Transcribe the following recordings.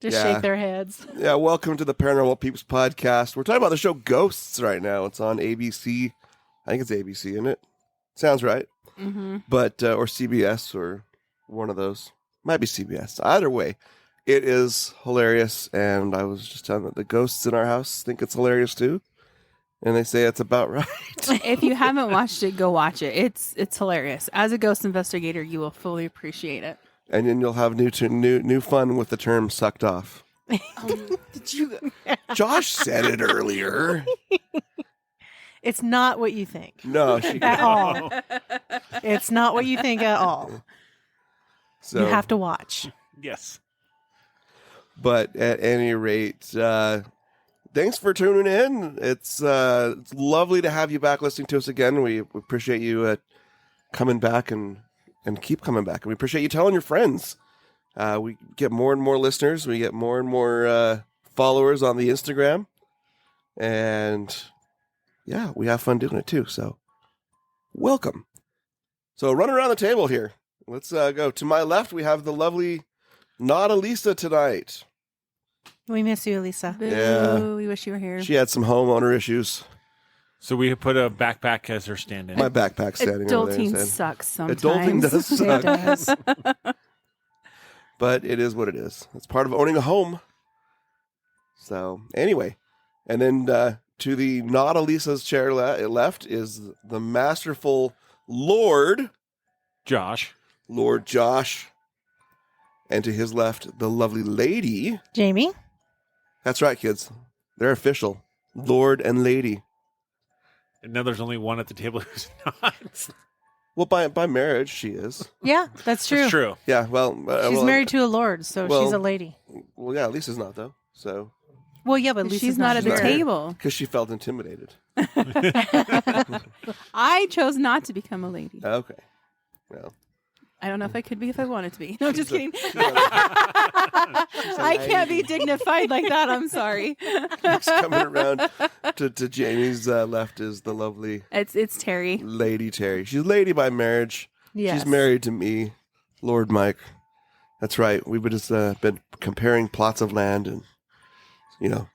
Just shake their heads. Yeah, welcome to the Paranormal Peeps podcast. We're talking about the show Ghosts right now. It's on ABC. I think it's ABC, isn't it? Sounds right. Mm-hmm. But or CBS or one of those. Might be CBS. Either way, it is hilarious. And I was just telling them the ghosts in our house think it's hilarious too. And they say it's about right. If you haven't watched it, go watch it. It's hilarious. As a ghost investigator, you will fully appreciate it. And then you'll have new fun with the term sucked off. Did you? Josh said it earlier. It's not what you think. No, At all. It's not what you think at all. So, you have to watch. Yes. But at any rate, thanks for tuning in. It's lovely to have you back listening to us again. We appreciate you coming back and keep coming back. And we appreciate you telling your friends. We get more and more listeners. We get more and more followers on the Instagram. And yeah, we have fun doing it too. So welcome. So run around the table here. Let's go. To my left, we have the lovely Not Elisa tonight. We miss you, Elisa. Boo, Yeah. we wish you were here. She had some homeowner issues. So we put a backpack as her stand-in. My backpack's standing over there. Adulting instead. sucks sometimes. Adulting does It suck. does. But it is what it is. It's part of owning a home. So, anyway. And then to the not Elisa's chair left is the masterful Lord Josh. And to his left, the lovely lady. Jamie? That's right, kids. They're official. Lord and lady. And now there's only one at the table who's not. Well, by marriage, she is. Yeah, that's true. It's true. Yeah, well. She's married to a lord, so well- she's a lady. Well, yeah, Lisa's not, though. So, Well, yeah, but Lisa's She's not at the not here. here. table. because she felt intimidated. I chose not to become a lady. Okay. Well. I don't know if I could be if I wanted to be. No, just kidding. She's I can't be dignified like that. I'm sorry. Next coming around to Jamie's left is the lovely It's Terry. Lady Terry. She's lady by marriage. Yes. She's married to me, Lord Mike. That's right. We've just been comparing plots of land, and we're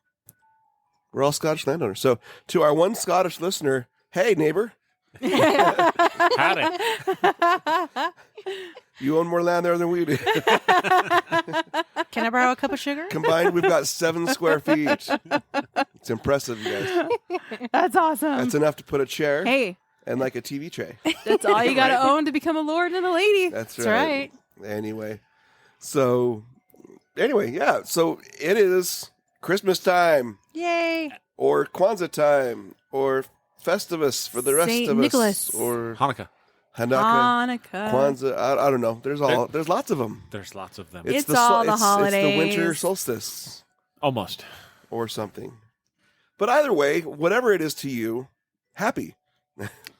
all Scottish landowners. So to our one Scottish listener, hey neighbor, Howdy. you own more land there than we do. Can I borrow a cup of sugar? Combined, we've got 7 square feet. It's impressive, you guys. That's awesome. That's enough to put a chair Hey, and like a TV tray. that's all you got to own to become a lord and a lady. That's That's right. right. Anyway, yeah. So it is Christmas time, Yay. or Kwanzaa time, or Festivus for the rest Saint of Nicholas. us, or Hanukkah. Hanukkah, Hanukkah. Kwanzaa. I don't know. There's lots of them. There's lots of them. It's all the It's the winter holidays. solstice Almost. or something. But either way, whatever it is to you, happy.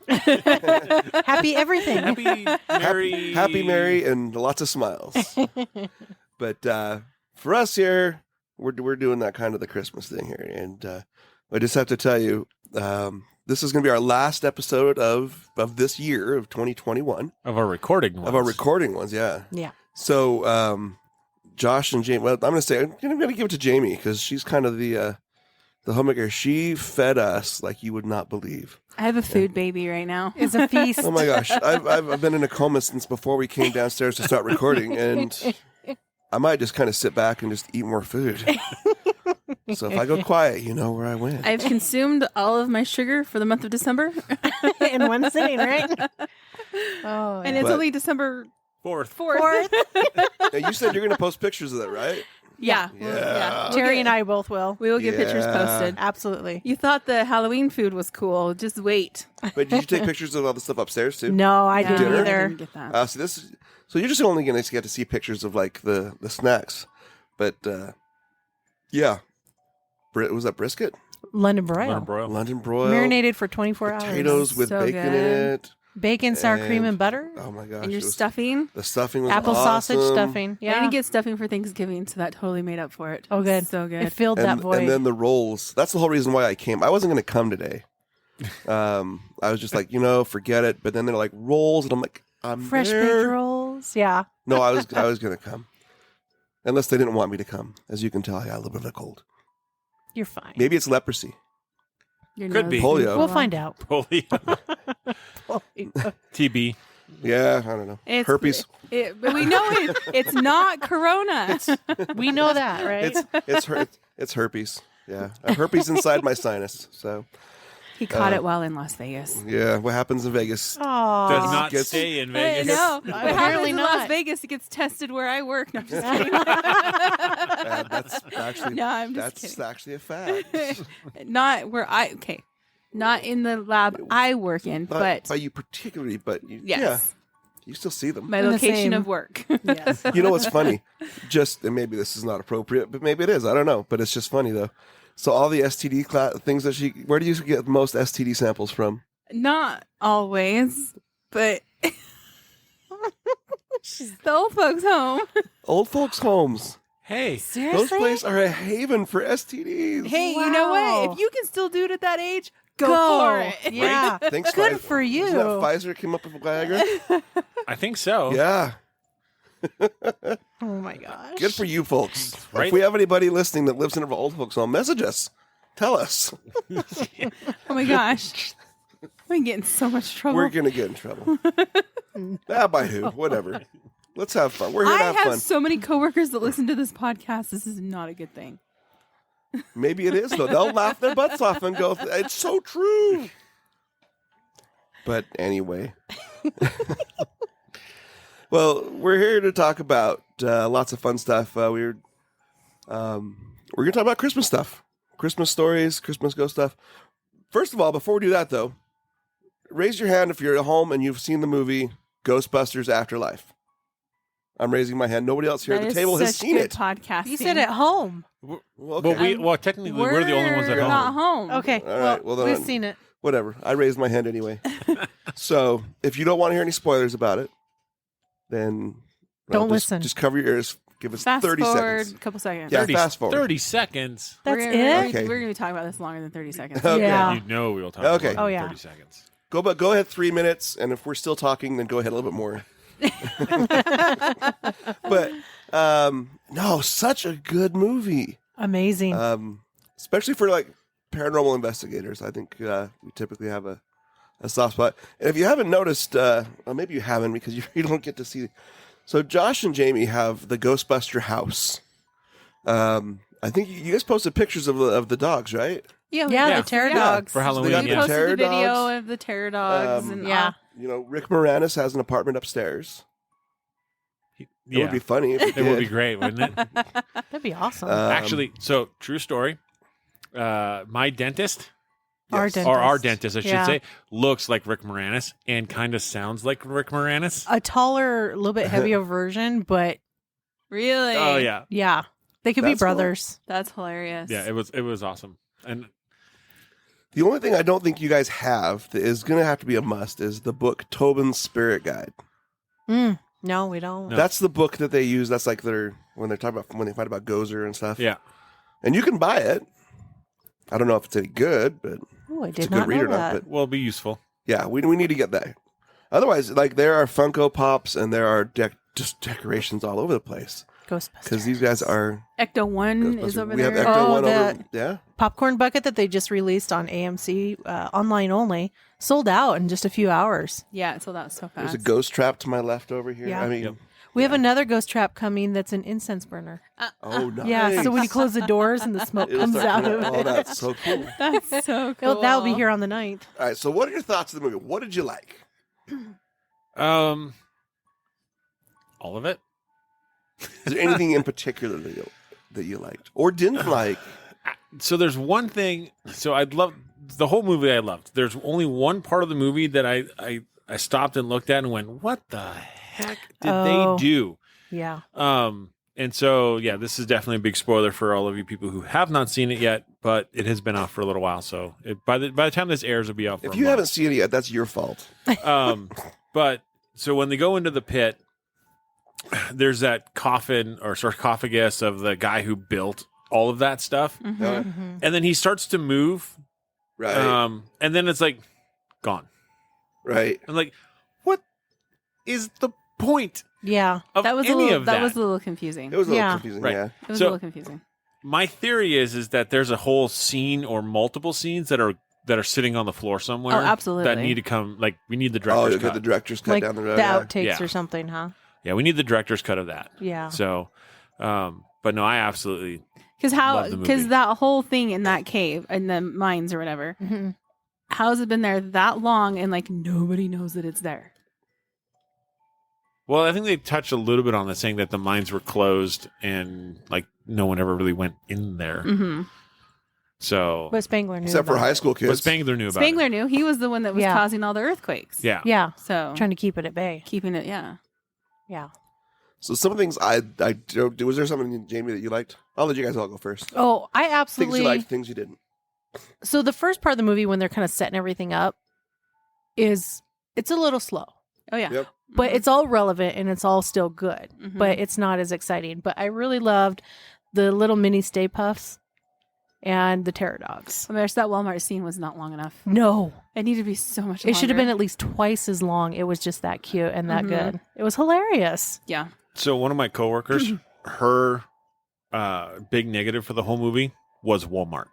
Happy everything. Happy, merry. Happy, merry, and lots of smiles. But for us here, we're doing that kind of the Christmas thing here. And I just have to tell you, this is going to be our last episode of this year of 2021. Of our recording ones. Of our recording ones, yeah. Yeah. So Josh and Jamie, well, I'm going to give it to Jamie because she's kind of the homemaker. She fed us like you would not believe. I have a food baby right now. It's a feast. Oh my gosh, I've been in a coma since before we came downstairs to start recording, and I might just kind of sit back and just eat more food. So if I go quiet, you know where I went. I've consumed all of my sugar for the month of December. In one sitting, right? Oh, And yeah. it's But- only December Fourth. 4th. Now, you said you're going to post pictures of that, right? Yeah. Yeah. Terry and I both will. We will get pictures Yeah. posted. Absolutely. You thought the Halloween food was cool. Just wait. But did you take pictures of all the stuff upstairs too? No, I No, didn't Dinner? I either. didn't get that. So you're just only going to get to see pictures of like the snacks, but yeah, was that brisket? London broil. London broil. London broil, Marinated for 24 hours. potatoes with So bacon in good. it. Bacon, sour cream, And- and butter. Oh my gosh! And your it was- stuffing. The stuffing was Apple sausage awesome. stuffing. I Yeah. didn't get stuffing for Thanksgiving, so that totally made up for it. Oh, good. So good. It filled that void. And then the rolls. That's the whole reason why I came. I wasn't going to come today. I was just like, forget it. But then they're like rolls, and I'm like, I'm Fresh there. baked rolls. Yeah. No, I was going to come. Unless they didn't want me to come. As you can tell, I got a little bit of a cold. You're fine. Maybe it's leprosy. Your Could nose be. is Polio. We'll full. find out. Polio. TB. Yeah, I don't know. It's, Herpes. But we know it's not corona. We know that, right? It's herpes. Yeah, I have herpes inside my sinus. So He caught it while in Las Vegas. yeah, what happens in Vegas? Aw. Does not Gets- stay in I Vegas. know. What happens Apparently in not. Las Vegas, it gets tested where I work. No, I'm just kidding. That's actually No, I'm just that's kidding. actually a fact. Not where not in the lab I work in, Not but by you particularly, but you, yes, yeah, you still see them. my In the location same- of work. Yes. You know what's funny? And maybe this is not appropriate, but maybe it is. I don't know. But it's just funny though. So all the STD things that where do you get most STD samples from? Not always, but the old folks' home. Old folks' homes. Hey, Those Seriously? places are a haven for STDs. Hey, you know Wow. what? If you can still do it at that age, go for it. Yeah. Thanks, Good Pfizer. for you. Isn't that Pfizer came up with Viagra? I think so. Yeah. Oh my gosh. Good for you folks. Right. If we have anybody listening that lives in an old folks home, message us. Tell us. Oh my gosh. I'm getting so much trouble. We're going to get in trouble. By who? Whatever. Let's have fun. We're here I to have have fun. so many coworkers that listen to this podcast. This is not a good thing. Maybe it is, though. They'll laugh their butts off and go, it's so true. But anyway. Well, we're here to talk about lots of fun stuff. We're going to talk about Christmas stuff. Christmas stories, Christmas ghost stuff. First of all, before we do that, though, raise your hand if you're at home and you've seen the movie Ghostbusters Afterlife. I'm raising my hand. Nobody else here That at is the table has such seen good it. Podcasting. You said at home. Well, But okay. technically, we're the only ones at We're home. not home. Okay. All right, well, then we've I'm- seen it. Whatever. I raised my hand anyway. So if you don't want to hear any spoilers about it, then Don't just, listen. Just cover your ears. Give us Fast 30 forward seconds. a couple seconds. Yeah, 30, fast forward. 30 seconds. That's we're it? Okay. We're going to be talking about this longer than 30 seconds. Okay. Yeah. You know we will talk Okay. about Oh, it in yeah. 30 seconds. Go ahead 3 minutes, and if we're still talking, then go ahead a little bit more. But no, such a good movie. Amazing. Especially for like paranormal investigators. I think we typically have a soft spot. And if you haven't noticed, well, maybe you haven't because you don't get to see. So Josh and Jamie have the Ghostbuster house. I think you guys posted pictures of the dogs, right? Yeah, yeah, the terror dogs. For They Halloween, got We the yeah. posted terror the video dogs. of the terror dogs. Um, and Yeah. You know, Rick Moranis has an apartment upstairs. It Yeah. would be funny if he It would did. be great, wouldn't it? That'd be awesome. Actually, so true story. My dentist, Our yes. dentist. or our dentist, I should Yeah. say, looks like Rick Moranis and kind of sounds like Rick Moranis. A taller, a little bit heavier version, but Really? Oh yeah, yeah, they could be That's cool. brothers. That's hilarious. yeah. It was awesome. And The only thing I don't think you guys have that is going to have to be a must is the book Tobin's Spirit Guide. No, we don't. No. That's the book that they use. That's like when they fight about Gozer and stuff. yeah, And you can buy it. I don't know if it's any good, but Oh, I it's a did good not read know or not. that. But will be useful. yeah, we need to get that. Otherwise, like there are Funko Pops and there are just decorations all over the place Ghostbusters. because these guys are. Ecto 1 is Ghostbusters. over We have there. Ecto Oh, One over. the- Yeah. Popcorn bucket that they just released on AMC, online only, sold out in just a few hours. Yeah, it sold out so There's fast. a ghost trap to my left over here. Yeah. I mean, Yep. We have another ghost trap coming that's an incense burner. oh nice. Yeah, so when you close the doors and the smoke It'll comes start out coming of out. Oh, it. that's so cool. That's so cool. That'll be here on the 9th. All right, so what are your thoughts of the movie? What did you like? All of it. Is there anything in particular that you liked or didn't like? So there's one thing. So I loved the whole movie. I loved. There's only one part of the movie that I stopped and looked at and went, "What the heck did Oh. they do?" Yeah. And so yeah, this is definitely a big spoiler for all of you people who have not seen it yet. But it has been out for a little while, so by the time this airs, it'll be out. For If a you month. haven't seen it yet, that's your fault. But so when they go into the pit, there's that coffin or sarcophagus of the guy who built all of that stuff, Mhm. Mm-hmm. and then he starts to move, Right. and then it's like gone. Right. I'm like, what is the point Yeah. of That was any of that. that was a little confusing. It was a little Yeah. confusing, Right. yeah. It was So- a little confusing. My theory is that there's a whole scene or multiple scenes that are sitting on the floor somewhere. Oh, absolutely. That need to come. Like we need the Oh, director's you'll get cut. the director's cut Like down the road. the yeah. outtakes Yeah. or something, huh? Yeah, we need the director's cut of that. Yeah. So, but no, I absolutely. Because Love the movie. that whole thing in that cave in the mines or whatever, Mhm. how has it been there that long and like nobody knows that it's there? Well, I think they touched a little bit on this, saying that the mines were closed and like no one ever really went in there. Mm-hmm. So, But Spangler knew Except for about high it. school but kids. Spangler knew about Spangler it. knew he was the one that was Yeah. causing all the earthquakes. Yeah. Yeah. So Trying to keep it at bay. keeping it, yeah. Yeah. So some things I don't. Was there something, Jamie, that you liked? I'll let you guys all go first. Oh, I Things absolutely. you liked, things you didn't. So the first part of the movie, when they're kind of setting everything up, it's a little slow, Oh yeah. Yep. but it's all relevant and it's all still good. Mhm. But it's not as exciting. But I really loved the little mini Stay Puffs and the Terror Dogs. Oh my gosh, that Walmart scene was not long enough. No, It needed to be so much. it should have been longer. at least twice as long. It was just that cute and that Mhm. good. It was hilarious. Yeah. So one of my coworkers, her big negative for the whole movie was Walmart.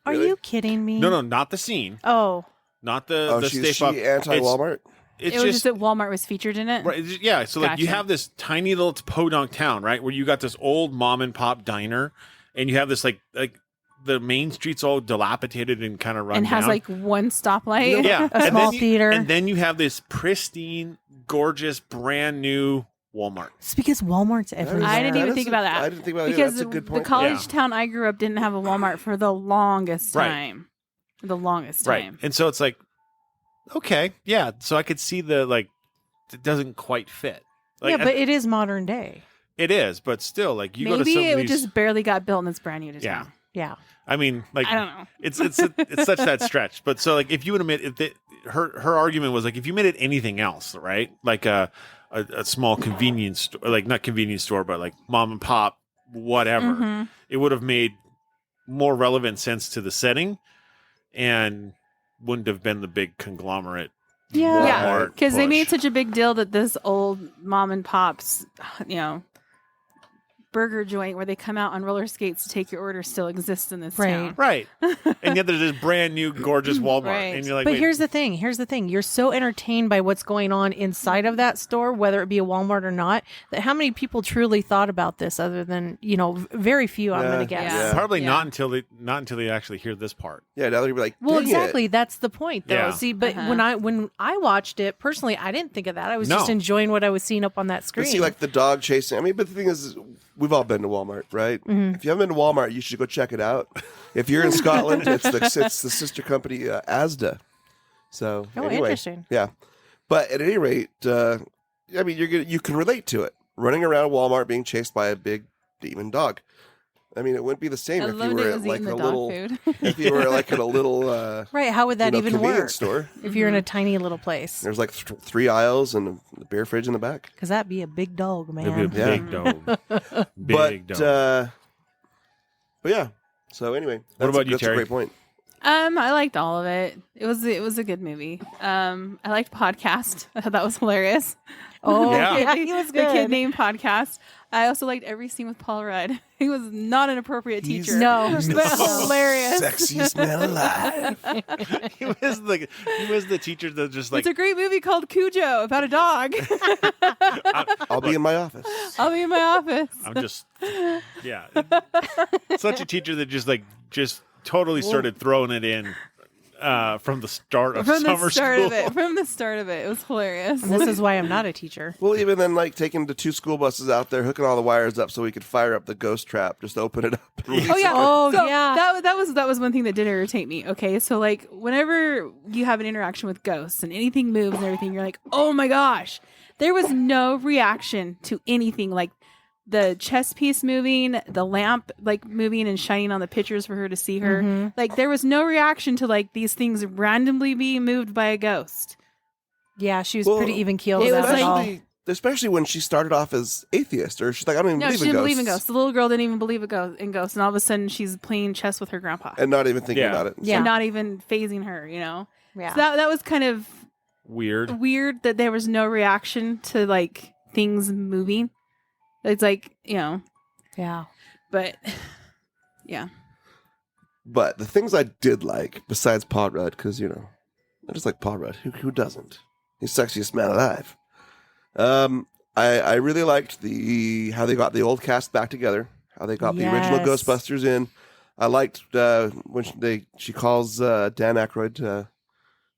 Are Really? you kidding me? No, not the scene, Oh, not the Oh, the she's Stay Puft. anti-Walmart? It's It was just that Walmart was featured in it. right. Yeah. So like you Gotcha. have this tiny little podunk town, right, where you got this old mom and pop diner, and you have this like the main street's all dilapidated and kind of run And has down. like one stoplight. yeah, a and small then theater. and then you have this pristine, gorgeous, brand new Walmart. it's because Walmart's everywhere. I didn't even That think is about that. I didn't think about it. Because That's a good the point. college Yeah. town I grew up didn't have a Walmart for the longest Right. time. The longest Right. time. And so it's like, okay, yeah. So I could see the like, it doesn't quite fit. Like, yeah, but it is modern day. it is, but still, like you go to Maybe some it of these. just barely got built and it's brand new to Yeah. town. Yeah. I mean, like I don't know. it's such that stretch. But so like if you would admit if her argument was like if you made it anything else, right? Like a small convenience store, like not convenience store, but like mom and pop, whatever. Mhm. It would have made more relevant sense to the setting, and wouldn't have been the big conglomerate. Yeah. Yeah, Walmart because they push. made such a big deal that this old mom and pop's, burger joint where they come out on roller skates to take your order still exists in this Right. town. Right. And yet there's this brand new gorgeous Walmart. Right. And you're like, But wait, here's the thing. You're so entertained by what's going on inside of that store, whether it be a Walmart or not, that how many people truly thought about this other than, very few, I'm Yeah. going to guess. Yeah. probably Yeah. not until they actually hear this part. Yeah, now they're like, Well, dang exactly. It. That's the point, though. Yeah. See, but Uh-huh. when I watched it personally, I didn't think of that. I was No. just enjoying what I was seeing up on that But screen. see, like the dog chasing. I mean, but the thing is, we've all been to Walmart, right? Mm-hmm. If you haven't been to Walmart, you should go check it out. If you're in Scotland, it's the sister company Asda. So Oh, anyway, interesting. yeah. But at any rate, I mean, you can relate to it. Running around Walmart being chased by a big demon dog. I mean, it wouldn't be the same I if you loved were it at was like eating a the little. dog food. If you were like at a little, Right. How would that even convenience work store. if you're in a tiny little place? There's like 3 aisles and a beer fridge in the back. Because that'd be a big dog, man. It'd be a Yeah. big dome. Big but dome. but yeah. So anyway, What about you, that's Terry? a great point. I liked all of it. It was a good movie. I liked Podcast. I thought that was hilarious. Oh, Yeah. yeah, he was The good. kid named Podcast. I also liked every scene with Paul Rudd. He was not an appropriate He's- teacher. No. but hilarious. Sexiest man alive. he was the teacher that just like It's a great movie called Cujo about a dog. I'll be in my office. I'll be in my office. I'm just yeah. Such a teacher that just totally started throwing it in from the start of From summer the start school. of it. From the start of it. It was hilarious. And this is why I'm not a teacher. Well, even then, like taking the 2 school buses out there, hooking all the wires up so we could fire up the ghost trap, just open it up. And release Oh yeah. it. Oh, So yeah. That was one thing that did irritate me. Okay, so like whenever you have an interaction with ghosts and anything moves and everything, you're like, oh my gosh. There was no reaction to anything, like the chess piece moving, the lamp like moving and shining on the pictures for her to see her. Mhm. Like there was no reaction to like these things randomly being moved by a ghost. Yeah, she was Well, pretty even keeled it was about it all. especially when she started off as atheist, or she's like, I don't even No, believe she in didn't ghosts, believe in ghosts. The little girl didn't even believe in ghosts, and all of a sudden she's playing chess with her grandpa and not even thinking Yeah. about it. Yeah. and not even phasing her. Yeah. So that was kind of weird. weird that there was no reaction to like things moving. It's like, Yeah. but yeah. But the things I did like, besides Paul Rudd, because, I just like Paul Rudd. Who doesn't? He's sexiest man alive. I really liked how they got the old cast back together, how they got the original Yes. Ghostbusters in. I liked when she calls Dan Aykroyd to,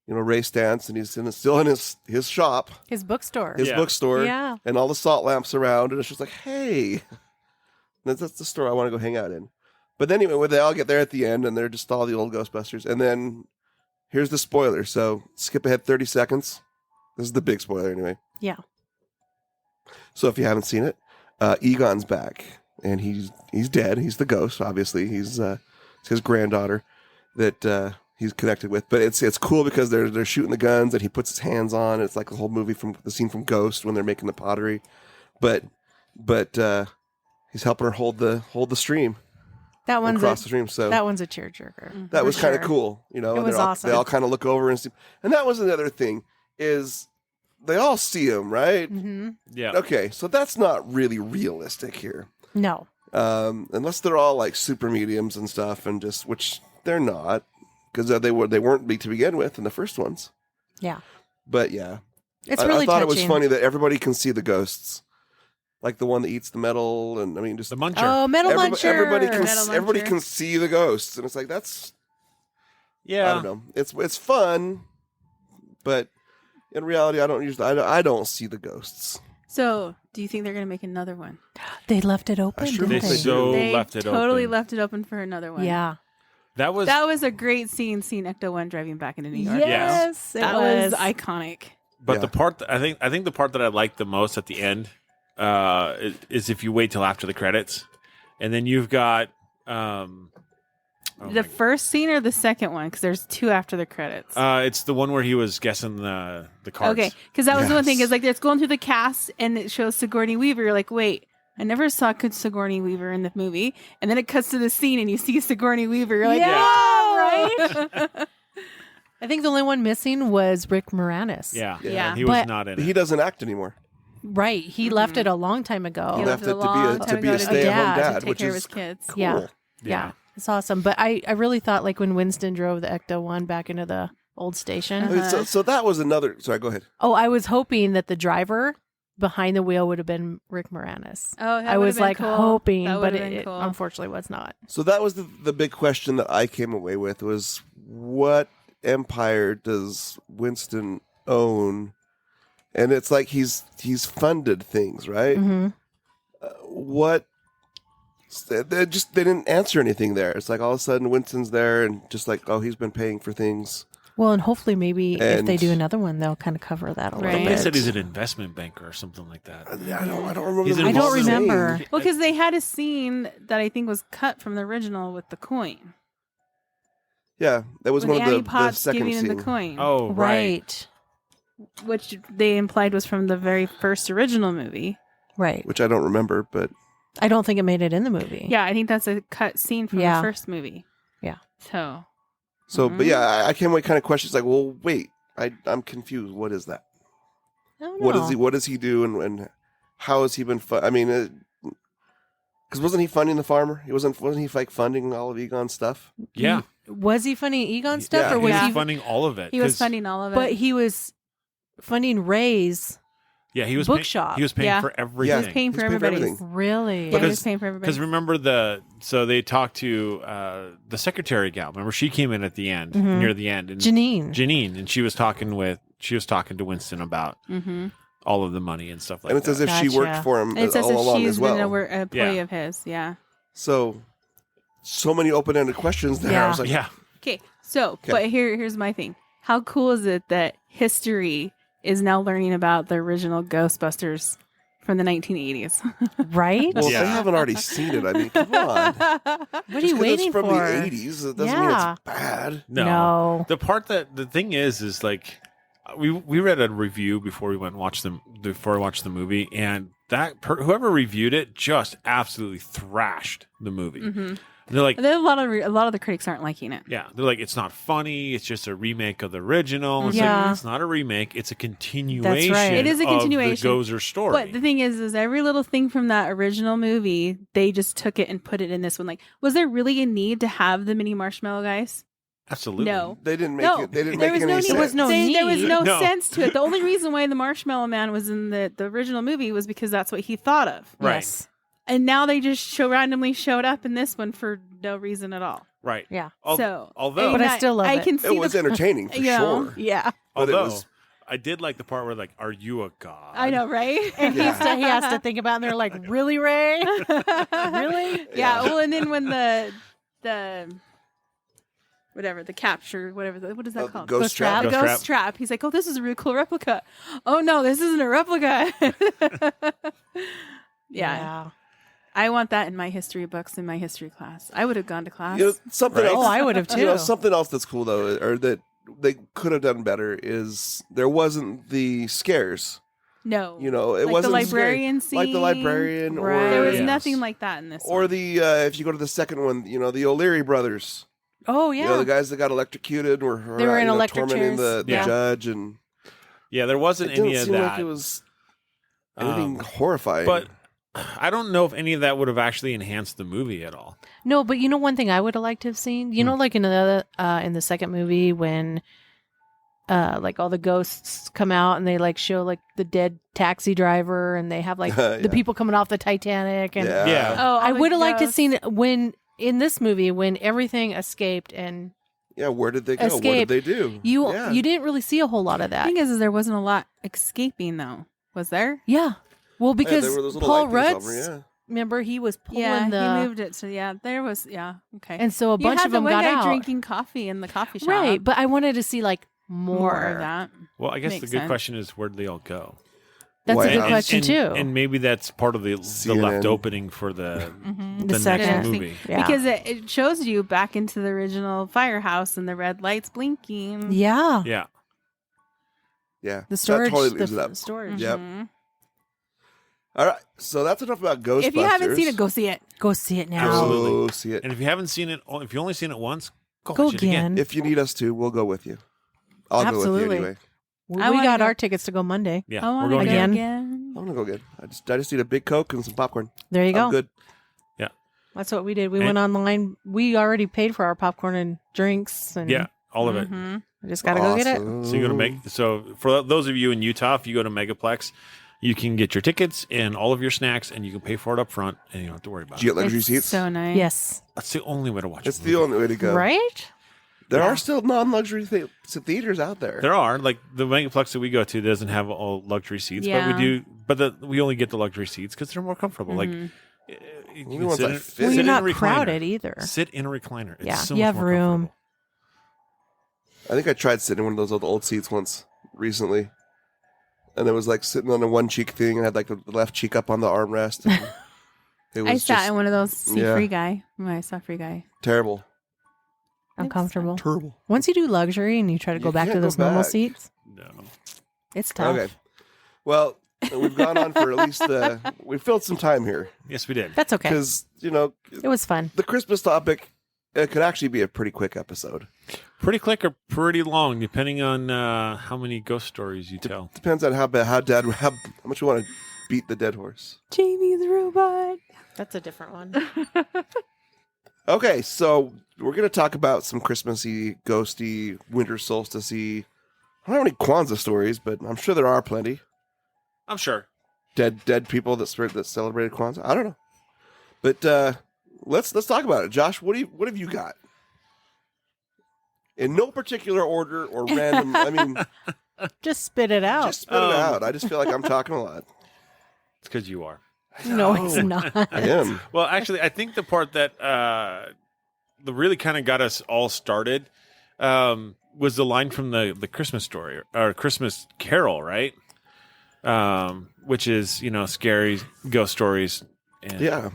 race dance, and he's still in his shop, His bookstore. his Yeah. bookstore, Yeah. and all the salt lamps around, and it's just like, hey, that's the store I want to go hang out in. But anyway, when they all get there at the end, and they're just all the old Ghostbusters, and then here's the spoiler. So skip ahead 30 seconds. This is the big spoiler anyway. Yeah. So if you haven't seen it, Egon's back, and he's dead. He's the ghost, obviously. It's his granddaughter that he's connected with. But it's cool because they're shooting the guns, and he puts his hands on. It's like the whole movie from the scene from Ghost when they're making the pottery. But he's helping her hold the stream That one's across the stream. So that one's a tearjerker. that for was kind of sure. cool, and was awesome. they all kind of look over and see. And that was another thing is they all see him, right? Mm-hmm. Yeah. Okay, so that's not really realistic here. No. Unless they're all like super mediums and stuff, and just which they're not, because they weren't to begin with in the first ones. Yeah. But yeah, It's I really thought touching. it was funny that everybody can see the ghosts, like the one that eats the metal, and I mean just The Muncher. Oh, metal everybody, muncher. everybody Muncher. can see the ghosts, and it's like that's yeah. I don't know. It's fun, but in reality, I don't see the ghosts. So, do you think they're going to make another one? They left it open. I sure didn't hope They they so They left it totally open. left it open for another one. Yeah. That was That was a great scene, seeing Ecto-1 driving back into New York. Yes, it That was iconic. But Yeah. the part I think the part that I liked the most at the end is if you wait till after the credits, and then you've got The first scene or the second one? Because there's two after the credits. it's the one where he was guessing the cards. Okay, because that was the one thing. Yes. Is like it's going through the cast and it shows Sigourney Weaver. You're like, wait, I never saw good Sigourney Weaver in the movie. And then it cuts to the scene and you see Sigourney Weaver. You're like, Yeah, right. I think the only one missing was Rick Moranis. Yeah, Yeah. he was But- not in He it. doesn't act anymore. Right. He left it a long time ago. He left it to be long a time ago stay-at-home dad, dad, take which care of is his kids. cool. Yeah. Yeah. It's awesome. But I really thought like when Winston drove the Ecto-1 back into the old station. Uh-huh. So that was another. Sorry, go ahead. Oh, I was hoping that the driver behind the wheel would have been Rick Moranis. Oh, that I would've was been like cool. hoping, That but would've been it cool. unfortunately was not. So that was the big question that I came away with was what empire does Winston own? And it's like he's funded things, right? Mm-hmm. What? They didn't answer anything there. It's like all of a sudden Winston's there and just like, oh, he's been paying for things. Well, and hopefully maybe if they And- do another one, they'll kind of cover that a Right. little They bit. said he's an investment banker or something like that. I don't remember. He's the I don't name. remember. Well, because they had a scene that I think was cut from the original with the coin. Yeah, that was When one of Annie the Potts second giving him scene. the coin. Oh, right. Right. Which they implied was from the very first original movie. Right. Which I don't remember, but I don't think it made it in the movie. Yeah, I think that's a cut scene from Yeah. the first movie. Yeah. So, but yeah, I came away kind of questions like, well, wait, I'm confused. What is that? I don't know. What does he do, and how has he been? I mean, because wasn't he funding the farmer? Wasn't he like funding all of Egon's stuff? Yeah. Was he funding Egon stuff, Yeah, or He was was he? funding all of it. he was 'cause- funding all of it. But he was funding Ray's. Yeah, he was bookshop. He was paying Yeah. for he everything. was paying for He's paying for everybody's. everything. Really? Yeah, he was Because- paying for everybody. Because remember so they talked to the secretary gal. Remember she came in at the end, Mhm. near the end, and Janine. and she was talking to Winston about Mm-hmm. all of the money and stuff like And it's that. as if she Gotcha. worked for him It's as all if along she's as well. been an employee Yeah. of his. Yeah. So many open-ended questions there. I Yeah. was like, Yeah, Okay. So, Okay. but here's my thing. How cool is it that history is now learning about the original Ghostbusters from the 1980s? Right? well, if Yeah. they haven't already seen it, I mean, come on. What are Just you 'cause waiting it's from for? the 80s, it doesn't Yeah. mean it's bad. no. The thing is like we read a review before we went and watched the movie, and that whoever reviewed it just absolutely thrashed the movie. Mm-hmm. And they're like, And then a lot of the critics aren't liking it. yeah, they're like, it's not funny. It's just a remake of the original. It's Yeah. like, it's not a remake. It's a continuation. It is a continuation. Of the Gozer story. But the thing is every little thing from that original movie, they just took it and put it in this one. Like, was there really a need to have the mini marshmallow guys? Absolutely. No. They didn't make No, it. They didn't there make was any no sense. There was no There was need. no No. sense to it. The only reason why the Marshmallow Man was in the original movie was because that's what he thought of. Right. Yes. And now they just randomly showed up in this one for no reason at all. Right. Yeah. Although, But I still love I it. can see It was entertaining for you know, sure. Yeah. But it although was- I did like the part where like, are you a god? I know, right? And Yeah. he has to think about it, and they're like, really, Ray? Really? Yeah. Well, and then when the whatever the capture, what is that called? Ghost Trap. The Ghost ghost trap. He's like, oh, this is a really cool replica. Oh no, this isn't a replica. yeah. I want that in my history books in my history class. I would have gone to class. You know, something Right. else. Oh, I would have too. You know, something else that's cool though, or that they could have done better is there wasn't the scares. No, You know, it like wasn't the scary. librarian scene, like the librarian, Right. or There was Yes. nothing like that in this. or one. the if you go to the second one, you know, the O'Leary brothers. Oh, yeah. You know, the guys that got electrocuted were They were in you know, electric tormenting chairs. the Yeah. judge, and Yeah, there wasn't it didn't any of seem that. like it was anything Um, horrifying. But I don't know if any of that would have actually enhanced the movie at all. No, but you know one thing I would have liked to have seen? You know, like in the second movie when like all the ghosts come out and they like show like the dead taxi driver and they have like Yeah. the people coming off the Titanic and yeah. Yeah. Oh, I all the would have liked to ghosts. seen it when in this movie when everything escaped and Yeah, where did they go? What Escape. did they do? you Yeah. you didn't really see a whole lot of The that. thing is there wasn't a lot escaping though. Was there? Yeah. Well, Yeah, because there were those little Paul light things Rudd's, over, remember, he was pulling Yeah, the he moved it. So yeah, there was okay. and so a you bunch had of the them one got guy out. drinking coffee in the coffee shop. Right, but I wanted to see like more more. of that. Well, I guess Makes the good sense. question is where'd they all go? That's White a good House. question and, too. And maybe that's part of the CNN. left opening for the Mhm. The the second next thing. movie. Yeah. Because it shows you back into the original firehouse and the red lights blinking. yeah, Yeah. yeah. the storage, That totally leaves it the up. storage. Yep. Mhm. All right, so that's enough about Ghostbusters. If you haven't seen it, go see it. Go see it now. Absolutely. Go see it. And if you haven't seen it, if you only seen it once, go, Go watch it again. again. If you need us to, we'll go with you. I'll go with Absolutely. you anyway. We I wanna got go- our tickets to go Monday. Yeah, I we're want to going go again. again. I'm gonna go get. I just need a big Coke and some popcorn. There you go. I'm good. That's what we did. We And- went online. We already paid for our popcorn and drinks, and Yeah, all of it. Mhm. we just gotta go get it. So you go to So for those of you in Utah, if you go to Megaplex, you can get your tickets and all of your snacks, and you can pay for it up front, and you don't have to worry about Do you it. get luxury It's seats? so nice. Yes, That's the only way to watch it. It's the only way to go. right. There Yeah. are still non-luxury theaters out there. There are like the Megaplex that we go to doesn't have all luxury seats, Yeah. but we do. But we only get the luxury seats because they're more comfortable. Like Mhm. you Only can ones sit that in, fit. sit Well, Sit you're in not a recliner. crowded either. Sit in a recliner. It's Yeah, so you much have more room. comfortable. I think I tried sitting in one of those old seats once recently, and it was like sitting on a one cheek thing, and I had like the left cheek up on the armrest. And it was I sat just in one of those see yeah. free guy. When I saw free guy. terrible. Uncomfortable. Terrible. Once you do luxury and you try to You go back can't to go those normal back. seats, No. it's tough. Okay. Well, we've gone on for at least we filled some time here Yes, we did. That's okay. because It was fun. the Christmas topic it could actually be a pretty quick episode. Pretty quick or pretty long, depending on how many ghost stories you tell. Depends on how much you want to beat the dead horse. Jamie the robot. That's a different one. Okay, so we're going to talk about some Christmassy, ghosty, winter solstice-y. I don't have any Kwanzaa stories, but I'm sure there are plenty. I'm sure. Dead people that celebrated Kwanzaa. I don't know, but let's talk about it. Josh, what have you got? In no particular order or random. I mean, Just spit it out. just spit it out. I just feel like I'm talking a lot. It's because you are. No, it's not. I am. Well, actually, I think the part that really kind of got us all started was the line from the Christmas story or Christmas Carol, right? Which is scary ghost stories. And Yeah.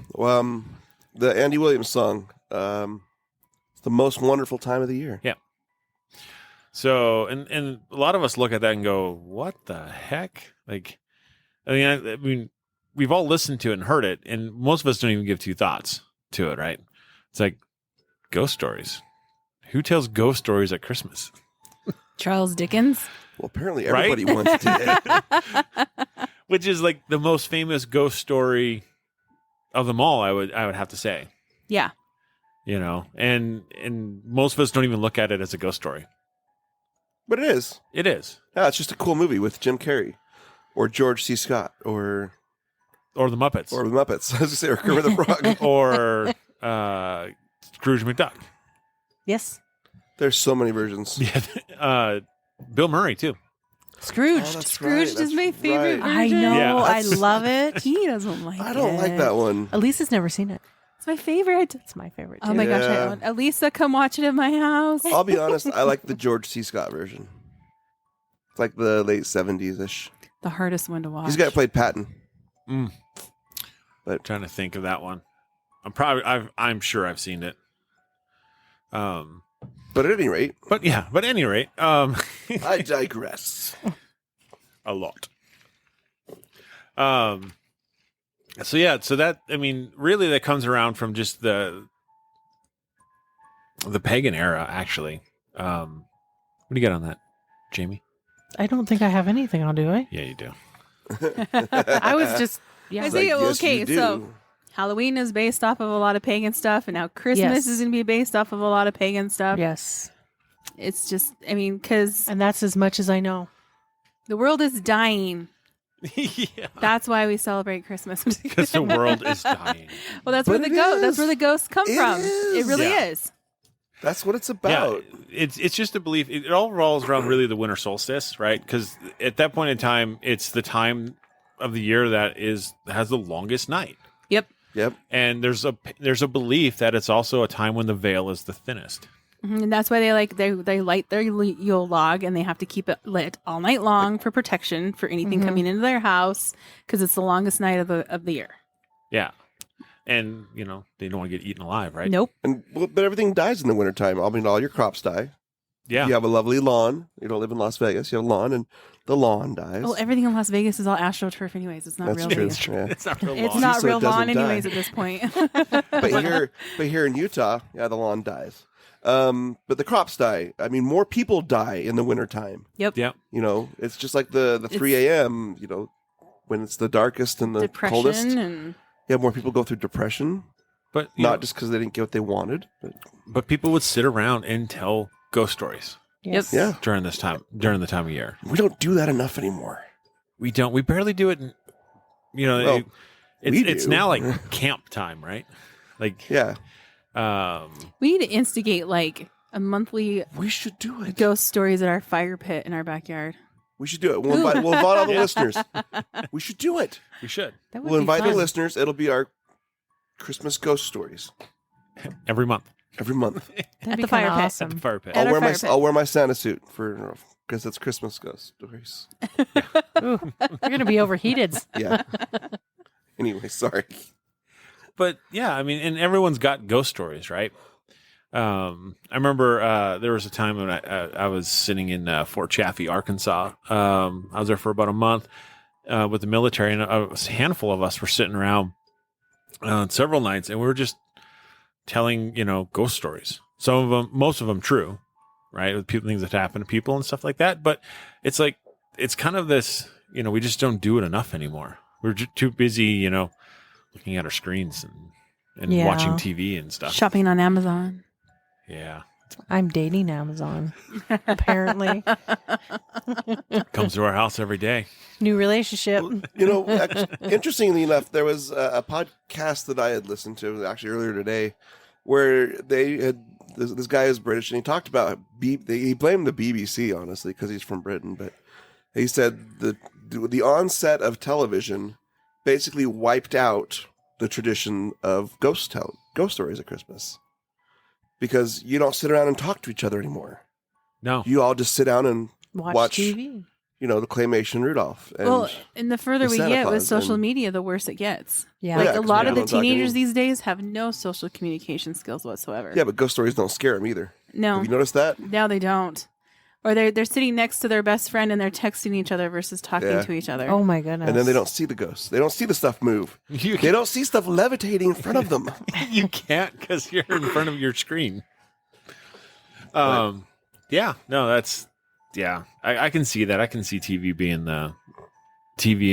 The Andy Williams song. It's the most wonderful time of the year. So, and a lot of us look at that and go, "What the heck?" Like, I mean, we've all listened to it and heard it, and most of us don't even give two thoughts to it, right? It's like, Ghost stories. Who tells ghost stories at Christmas? Charles Dickens. Well, apparently Right? everybody wants to. Which is like the most famous ghost story of them all, I would have to say. Yeah. You know, and most of us don't even look at it as a ghost story. But it is. It is. Yeah, it's just a cool movie with Jim Carrey or George C. Scott or Or the Muppets. the Muppets. I was going to say, or Kermit the Frog. Or Scrooge McDuck. Yes. There's so many versions. Yeah. Bill Murray, too. Scrooged. that's Scrooged right, is my that's favorite right. I know. Yeah. I love it. He doesn't like it. I don't like that one. Elisa's never seen it. It's my favorite. It's my favorite too. Oh my gosh, I Yeah. want Elisa, come watch it at my house. I'll be honest, I like the George C. Scott version. It's like the late 70s-ish. The hardest one to watch. He's got played Patton. But trying to think of that one. I'm sure I've seen it. But at any rate, But at any rate, I digress. a lot. So that, I mean, really that comes around from just the pagan era, actually. What do you got on that, Jamie? I don't think I have anything on, do I? Yeah, you do. I was just I It's think, like, yes, okay, you do. so Halloween is based off of a lot of pagan stuff, and now Christmas Yes. is going to be based off of a lot of pagan stuff. yes, It's just, I mean, because and that's as much as I know. the world is dying. Yeah. That's why we celebrate Christmas. Because the world is dying. Well, that's But where it that's is. where the ghosts come It from. is. It really Yeah. is. That's what it's about. Yeah, it's just a belief. It all revolves around really the winter solstice, right? Because at that point in time, it's the time of the year that has the longest night, Yep. Yep. and there's a belief that it's also a time when the veil is the thinnest. Mhm. And that's why they light their Yule log, and they have to keep it lit all night long for protection for anything Mhm. coming into their house, because it's the longest night of the year. Yeah, and they don't want to get eaten alive, right? Nope. But everything dies in the wintertime. I mean, all your crops die. Yeah, You have a lovely lawn. You don't live in Las Vegas. You have a lawn, and the lawn dies. Well, everything in Las Vegas is all AstroTurf, anyways. It's not That's real. true. Vegas. Yeah. it's not real It's long. not So it real lawn, doesn't die. anyways. At this point. But here in Utah, yeah, the lawn dies. But the crops die. I mean, more people die in the wintertime. Yep. Yeah, It's just like the 3 a.m., when it's the darkest and the Depression coldest. and Yeah, more people go through depression. but Not just because they didn't get what they wanted. but people would sit around and tell ghost stories Yes. Yeah. during the time of year. We don't do that enough anymore. We don't. We barely do it. Well, we it's do. now like camp time, right? Like, Yeah. we need to instigate like a monthly We should do it. ghost stories at our fire pit in our backyard. We should do it. We'll invite all the Yeah. listeners. We should do it. we should That would We'll be invite fun. the listeners. It'll be our Christmas ghost stories every month every month. That'd At be the kinda fire pit. awesome. at the fire pit. At our fire pit. I'll wear my Santa suit because it's Christmas ghost stories. Ooh, you're gonna be overheated. Yeah. Anyway, sorry. But yeah, I mean, and everyone's got ghost stories, right? I remember there was a time when I was sitting in Fort Chaffee, Arkansas. I was there for about a month with the military, and a handful of us were sitting around on several nights, and we were just telling, ghost stories. Some of them, most of them true, right? With things that happen to people and stuff like that. But it's like, it's kind of this, we just don't do it enough anymore. We're too busy, looking at our screens and Yeah. watching TV and stuff. Shopping on Amazon. Yeah. I'm dating Amazon. Apparently, Comes to our house every day. new relationship. Interestingly enough, there was a podcast that I had listened to actually earlier today where they had this guy is British and he talked about he blamed the BBC honestly because he's from Britain, but he said the onset of television basically wiped out the tradition of ghost stories at Christmas because you don't sit around and talk to each other anymore. No. You all just sit down and Watch TV. the claymation Rudolph. And Well, and the further the we Santa get with Claus social and- media, the worse it gets. Yeah. Like Yeah, a 'cause lot we of the don't talk teenagers any- these days have no social communication skills whatsoever. yeah, but ghost stories don't scare them either. No, Have you noticed that? now they don't. or they're sitting next to their best friend and they're texting each other versus talking Yeah. to each other. Oh my goodness. And then they don't see the ghosts. They don't see the stuff move. You They don't see stuff levitating in front of them. you can't because you're in front of your screen. Yeah, no, that's I can see that. I can see TV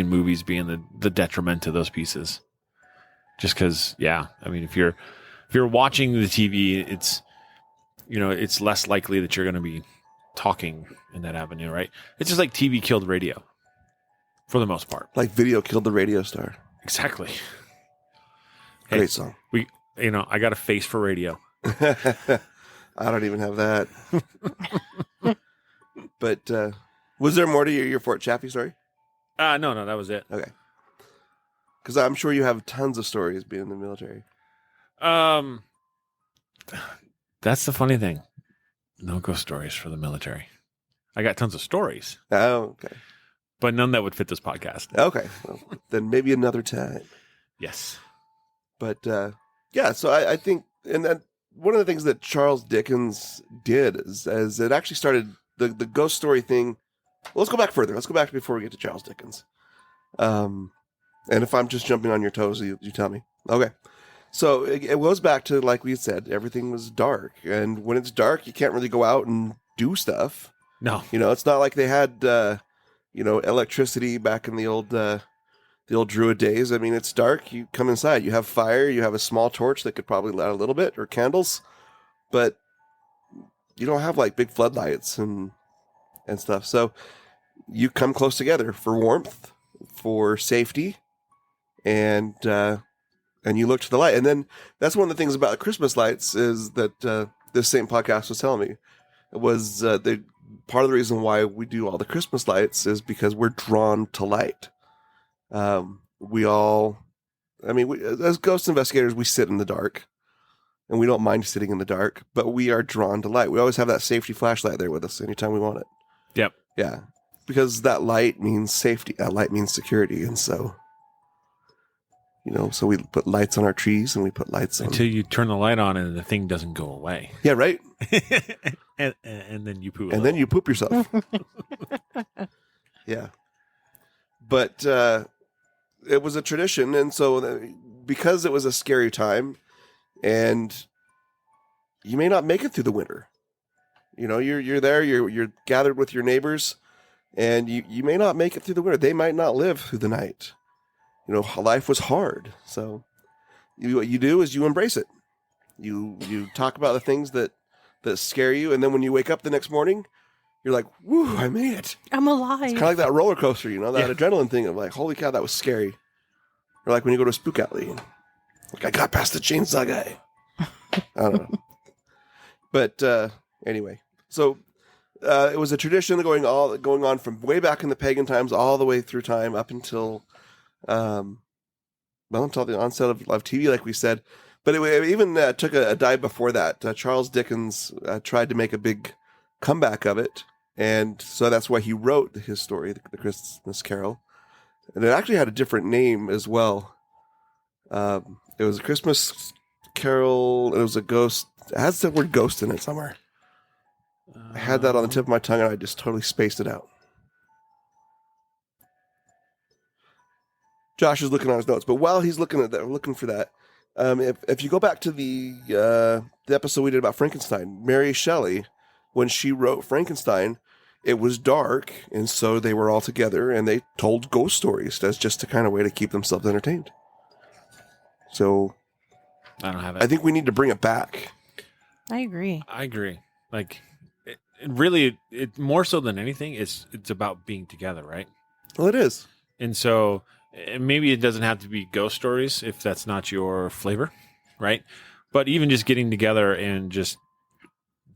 and movies being the detriment to those pieces. Just because, I mean, if you're watching the TV, it's less likely that you're going to be talking in that avenue, right? It's just like TV killed radio, for the most part. Like video killed the radio star. Exactly. Great song. I got a face for radio. I don't even have that. But was there more to your Fort Chaffee story? No, that was it. Okay. Because I'm sure you have tons of stories being in the military. That's the funny thing. No ghost stories for the military. I got tons of stories, Oh, okay. but none that would fit this podcast. Okay. Well, then maybe another time. Yes. But so I think, and then one of the things that Charles Dickens did is it actually started the ghost story thing. Well, let's go back further. Let's go back before we get to Charles Dickens. And if I'm just jumping on your toes, you tell me. Okay. So it goes back to, like we said, everything was dark. And when it's dark, you can't really go out and do stuff. No. It's not like they had, electricity back in the old Druid days. I mean, it's dark. You come inside. You have fire. You have a small torch that could probably light a little bit, or candles. But you don't have, like, big floodlights and stuff. So you come close together for warmth, for safety, and you look to the light. And then that's one of the things about Christmas lights is that this same podcast was telling me was part of the reason why we do all the Christmas lights is because we're drawn to light. As ghost investigators, we sit in the dark, and we don't mind sitting in the dark, but we are drawn to light. We always have that safety flashlight there with us anytime we want it. Yep. Yeah. Because that light means safety. That light means security. And so, so we put lights on our trees and we put lights on. Until you turn the light on and the thing doesn't go away. Yeah, right? and then you poo. And then you poop yourself. Yeah. But it was a tradition. And so because it was a scary time and you may not make it through the winter. You're there, you're gathered with your neighbors, and you may not make it through the winter. They might not live through the night. Life was hard. So what you do is you embrace it. You talk about the things that scare you, and then when you wake up the next morning, you're like, woo, I made it. I'm alive. It's kind of like that roller coaster, that adrenaline thing of like, holy cow, that was scary. Or like when you go to a spook alley, like I got past the chainsaw guy. I don't know. But anyway, so it was a tradition going on from way back in the pagan times all the way through time up until until the onset of TV, like we said. But it even took a dive before that. Charles Dickens tried to make a big comeback of it, and so that's why he wrote his story, The Christmas Carol. And it actually had a different name as well. It was a Christmas Carol. It was a ghost. It has the word ghost in it somewhere. I had that on the tip of my tongue, and I just totally spaced it out. Josh is looking on his notes, but while he's looking for that, if you go back to the episode we did about Frankenstein, Mary Shelley, when she wrote Frankenstein, it was dark, and so they were all together, and they told ghost stories. That's just a kind of way to keep themselves entertained. So, I don't have it. I think we need to bring it back. I agree. Like, it more so than anything, it's about being together, right? Well, it is. And so maybe it doesn't have to be ghost stories if that's not your flavor, right? But even just getting together and just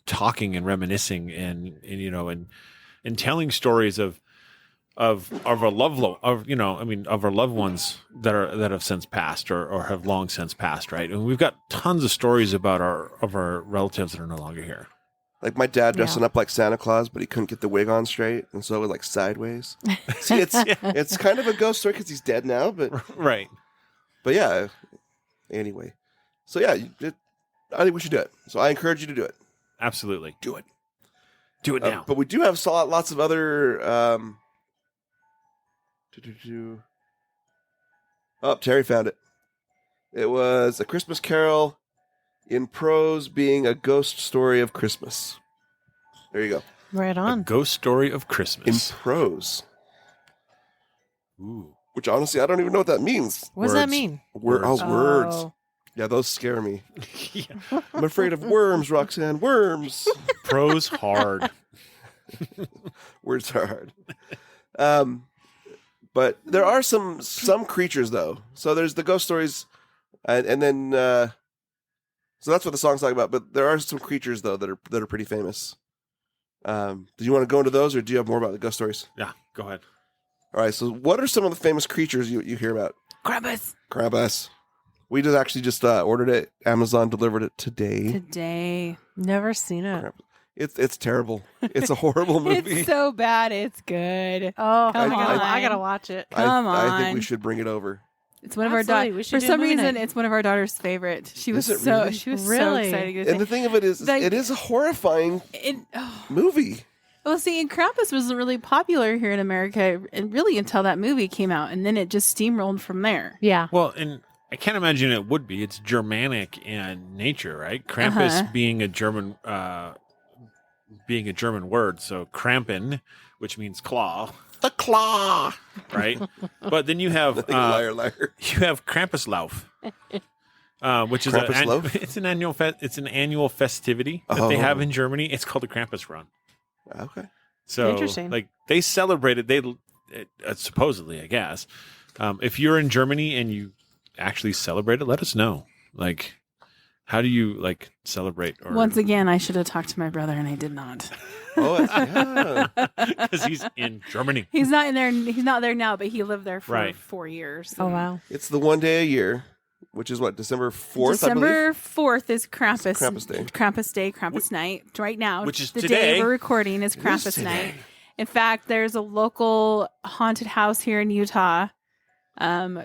talking and reminiscing and telling stories of our loved ones that have since passed or have long since passed, right? And we've got tons of stories about our relatives that are no longer here. Like my dad dressing up like Santa Claus, but he couldn't get the wig on straight, and so it was like sideways. See, it's kind of a ghost story because he's dead now, but right. But yeah, anyway. So yeah, I think we should do it. So I encourage you to do it. Absolutely. Do it. Do it now. But we do have lots of other. Oh, Terry found it. It was A Christmas Carol in prose being a ghost story of Christmas. There you go. Right A on. ghost story of In Christmas. prose. Ooh. Which honestly, I don't even know what that means. What does that Words. mean? Words. Oh. Yeah, those scare me. Yeah. I'm afraid of worms, Roxanne. Worms. Prose hard. Words are hard. But there are some creatures though. So there's the ghost stories, and then so that's what the song's talking about. But there are some creatures though that are pretty famous. Do you want to go into those, or do you have more about the ghost stories? Yeah, go ahead. All right. So what are some of the famous creatures you hear about? Krampus. Krampus. We just ordered it. Amazon delivered it today. Today. Never seen it. It's terrible. It's a horrible movie. It's so bad. It's good. Oh, Come I gotta on. watch it. Come I think we on. should bring it over. It's one of our Absolutely. We daughters. should For do some movie reason, night. it's one of our daughter's favorite. She was Is it so really? she was so Really? excited. to And the thing of it is, Like- it is a horrifying movie. Well, see, and Krampus wasn't really popular here in America, and really until that movie came out, and then it just steamrolled from there. Yeah. Well, and I can't imagine it would be. It's Germanic in nature, right? Krampus being a German word, so Krampen, which means claw. The claw, right? But then you have Liar, liar. you have Krampuslauf, which is Krampuslauf? it's an annual festivity that they have Oh. in Germany. It's called the Krampus Run. Okay. So, Interesting. like, they celebrate it. Supposedly, I guess. If you're in Germany and you actually celebrate it, let us know. Like, how do you celebrate? Or Once again, I should have talked to my brother, and I did not. Oh, yeah. because he's in Germany. He's not in there. He's not there now, but he lived there for Right. 4 years. Oh wow. It's the one day a year, which is what, December 4th, I December believe? 4th is Krampus. It's Krampus Day. Krampus Day, Krampus Night. Right now, Which is the today. day we're recording is It is Krampus today. Night. In fact, there's a local haunted house here in Utah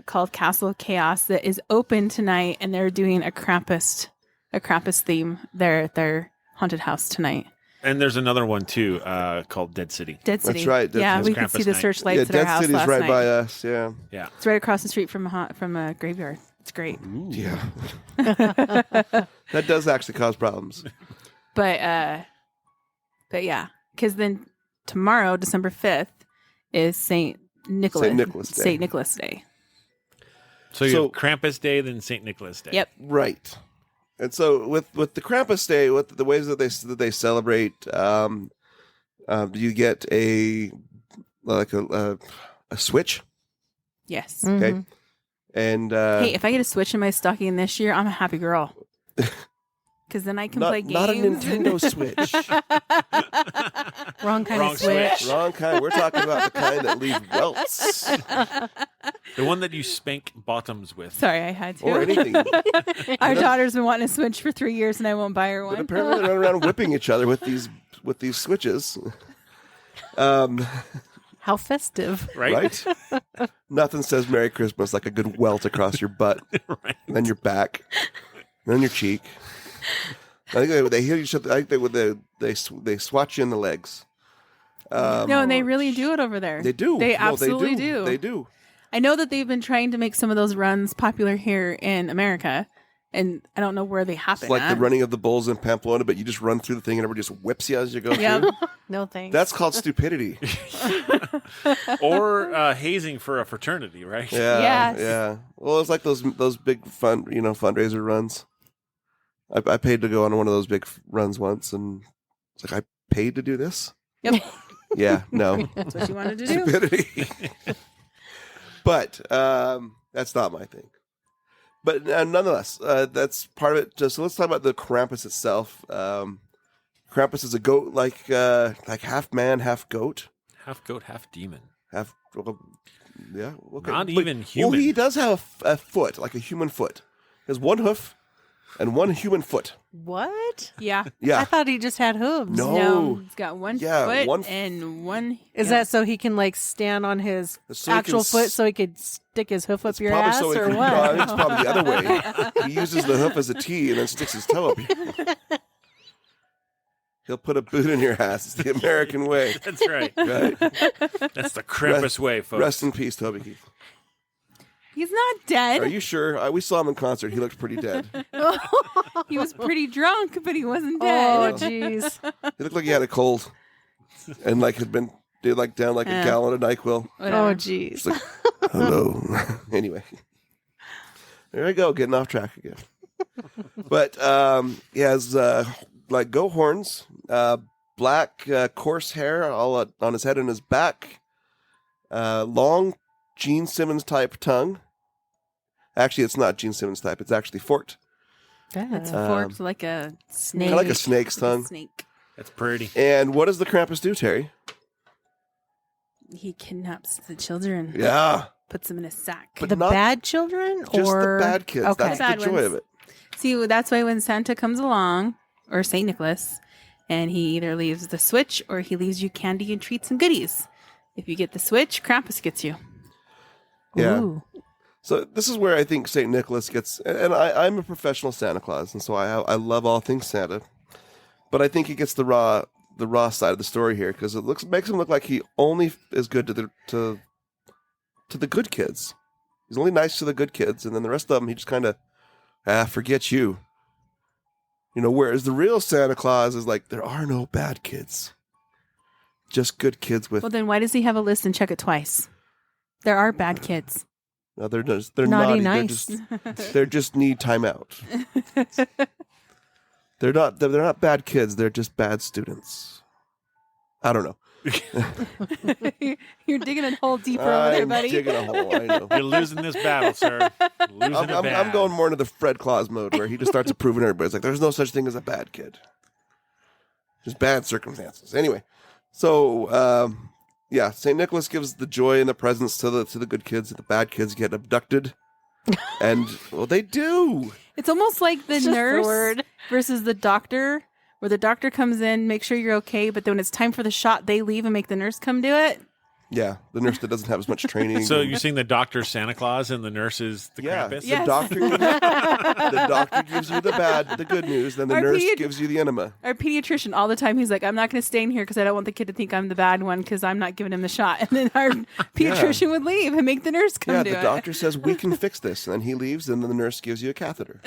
called Castle of Chaos that is open tonight, and they're doing a Krampus theme there at their haunted house tonight. And there's another one too, called Dead City. Dead City. That's right, Dead Yeah, City. we could Krampus see the night. searchlights Yeah, at our Dead house City's last right night. by us, yeah. Yeah. It's right across the street from a graveyard. It's great. Yeah. That does actually cause problems. But yeah, because then tomorrow, December 5th, is Saint Nicholas Day. Saint Nicholas Day. So you So- have Krampus Day, then St. Nicholas Day. Yep. Right. And so with the Krampus Day, with the ways that they celebrate, you get a switch, Yes. okay, Mhm. and Hey, if I get a Switch in my stocking this year, I'm a happy girl. Because then I can play games. not a Nintendo Switch. Wrong kind Wrong of switch. Wrong kind. We're talking about the kind that leave welts The one that you spank bottoms with. Sorry, I had to. or anything. Our daughter's been wanting a Switch for 3 years, and I won't buy her But one. apparently they run around whipping each other with these switches. How festive. Right? Right? Nothing says Merry Christmas like a good welt across your butt, Right. and then your back, and then your cheek. I think they hit each other. I think they swat you in the legs. No, and they really do it over there. They do. They No, absolutely do. They do. I know that they've been trying to make some of those runs popular here in America, and I don't know where they happen. It's like at. the running of the bulls in Pamplona, but you just run through the thing and everybody just whips you as you go Yep. through. No thanks. That's called stupidity. Or hazing for a fraternity, right? Yeah, Yes. yeah. Well, it's like those big fundraiser runs. I paid to go on one of those big runs once, and it's like I paid to do this. Yep. Yeah, no That's what you wanted to do. stupidity. But that's not my thing. But nonetheless, that's part of it. So let's talk about the Krampus itself. Krampus is a goat, like half man, half goat, Half goat, half demon. half. Yeah, okay. Not But- even human. Well, he does have a foot, like a human foot. He has one hoof and one human foot. what? Yeah. Yeah. I thought he just had hooves. No. He's got one Yeah, foot one- and one. Is that so he can stand on his So he actual can foot so he could stick his hoof up It's your probably ass so he or can, what? no, I think it's probably the other way. He uses the hoof as a T and then sticks his toe up. He'll put a boot in your ass. It's the American way. That's right. Right? That's the Krampus way, folks. Rest in peace, Toby Keith. He's not dead. Are you sure? We saw him in concert. He looked pretty dead. He was pretty drunk, but he wasn't Oh, dead. jeez. He looked like he had a cold and like had been down like a gallon of NyQuil. Whatever. Oh, jeez. It's like, hello. Anyway, there I go, getting off track again. But he has like goat horns, black coarse hair all on his head and his back, long Gene Simmons type tongue. Actually, it's not Gene Simmons type. It's actually forked, It's forked like a snake. kind of like a snake's Like a tongue. snake. That's pretty. And what does the Krampus do, Terry? He kidnaps the children. Yeah, Puts them in a sack. But The not bad children? just or the bad kids. Okay. That's Bad the joy ones. of it. See, that's why when Santa comes along, or St. Nicholas, and he either leaves the switch or he leaves you candy and treats and goodies. If you get the switch, Krampus gets you. Yeah. Ooh. So this is where I think St. Nicholas gets, and I'm a professional Santa Claus, and so I love all things Santa, but I think he gets the raw side of the story here because it makes him look like he only is good to the good kids. He's only nice to the good kids, and then the rest of them he just kind of forget you. You know, whereas the real Santa Claus is like there are no bad kids, just good kids with. Well, then why does he have a list and check it twice? There are bad kids. No, they're naughty. Naughty They're nice. they just need time out. They're not bad kids. They're just bad students. I don't know. You're digging a hole deeper over there, I'm buddy. digging a hole. I know. You're losing this battle, sir. Losing it bad. I'm going more into the Fred Claus mode where he just starts approving everybody. It's like there's no such thing as a bad kid. Just bad circumstances. Anyway, so yeah, St. Nicholas gives the joy and the presents to the good kids. The bad kids get abducted, and well, they do. It's almost like the It's just the nurse word. versus the doctor, where the doctor comes in, make sure you're okay, but then when it's time for the shot, they leave and make the nurse come do it. Yeah, the nurse that doesn't have as much training. So you're saying the doctor's Santa Claus and the nurse is the Yeah, Krampus? Yes. the doctor gives you the good news, then the Our nurse pedi- gives you the enema. Our pediatrician, all the time, he's like, I'm not going to stay in here because I don't want the kid to think I'm the bad one because I'm not giving him the shot. And then our pediatrician would leave and make the nurse come Yeah, do the it. doctor says we can fix this, and then he leaves, and then the nurse gives you a catheter.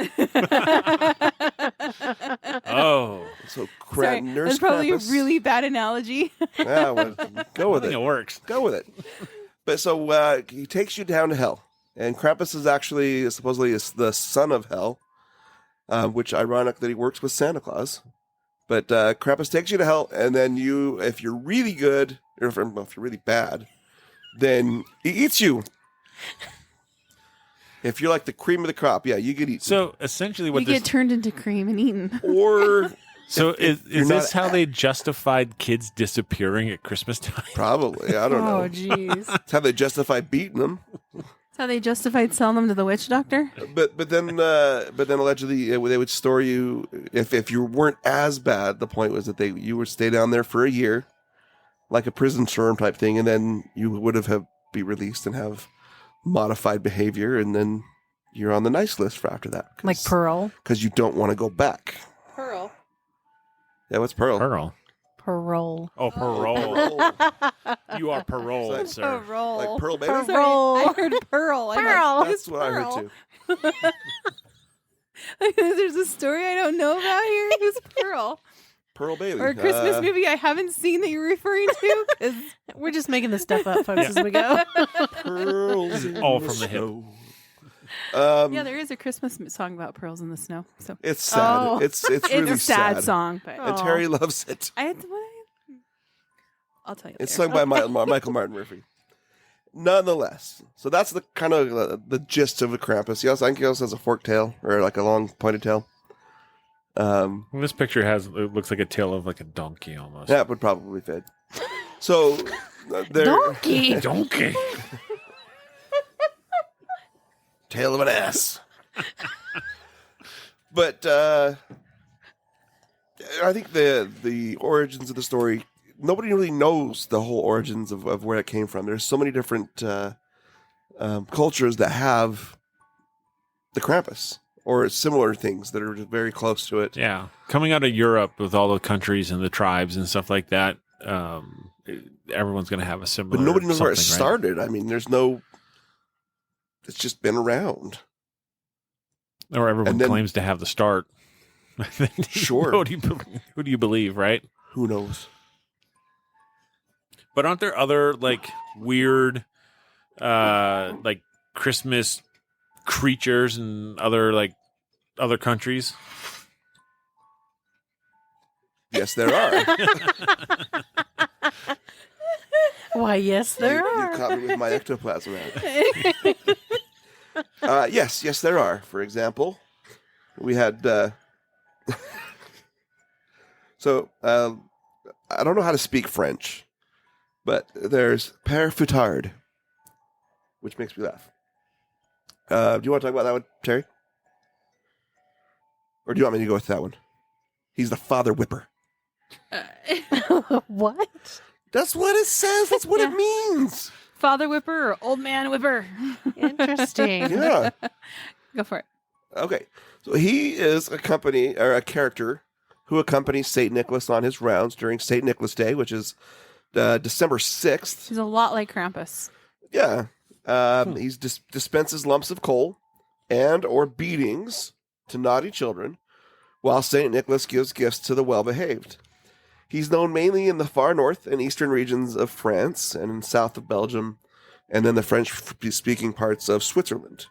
Oh, So Sorry, nurse that's probably Krampus, a really bad analogy. yeah, well, go I with think it. it works. Go with it. But so he takes you down to hell, and Krampus is actually supposedly the son of hell, which ironic that he works with Santa Claus. But Krampus takes you to hell, and then if you're really good, or if you're really bad, then he eats you. If you're like the cream of the crop, yeah, you get eaten. So essentially, what You this get turned into cream and eaten. Or so you're is not this how they justified kids disappearing at Christmas time? probably, I don't Oh, know. jeez. That's how they justify beating them. That's how they justified selling them to the witch doctor. But then allegedly they would store you if you weren't as bad. The point was that you would stay down there for a year, like a prison term type thing, and then you would have be released and have modified behavior, and then you're on the nice list for after that. Like Pearl. because you don't want to go back. Pearl. Yeah, what's Pearl? Pearl. Parole. Oh, parole. Pearl. You are paroled, Like- sir. Pearl. Like Pearl Baby. Pearl. Sorry, I heard pearl. I'm like, Pearl. That's what I heard too. There's a story I don't know about here. Who's Pearl? Pearl Bailey. Or a Christmas movie I haven't seen that you're referring to? 'Cause We're just making this stuff up, folks, as we go. Pearls in All from the hip. snow. yeah, there is a Christmas song about pearls in the snow. So It's sad. Oh. It's it's really a sad song, but And Terry loves it. I'll tell you. It's later. sung by Michael Martin Murphy. Nonetheless, so that's the kind of the gist of a Krampus. I think he also has a forked tail or like a long pointed tail. This picture it looks like a tail of like a donkey almost. That would probably fit. So there, Donkey. Donkey. tail of an ass. But I think the origins of the story, nobody really knows the whole origins of where it came from. There's so many different cultures that have the Krampus. or similar things that are just very close to it. Yeah, coming out of Europe with all the countries and the tribes and stuff like that, everyone's going to have a similar. But nobody knows where it something, right? started. I mean, there's no. It's just been around. Or everyone And then- claims to have the start. Sure. who do you believe, right? Who knows? But aren't there other like weird, like Christmas creatures in other countries? Yes, there are. Why, yes, there You are. caught me with my ectoplasm out. Yes, there are. For example, we had. So I don't know how to speak French, but there's père Foutard, which makes me laugh. Do you want to talk about that one, Terry? Or do you want me to go with that one? He's the father whipper. What? That's what it says. That's what Yeah. it means. Father whipper or old man whipper? Interesting. Yeah. Go for it. Okay. So he is a character who accompanies St. Nicholas on his rounds during St. Nicholas Day, which is December 6th. He's a lot like Krampus. Yeah. He dispenses lumps of coal and or beatings to naughty children, while St. Nicholas gives gifts to the well-behaved. He's known mainly in the far north and eastern regions of France and in south of Belgium, and then the French-speaking parts of Switzerland.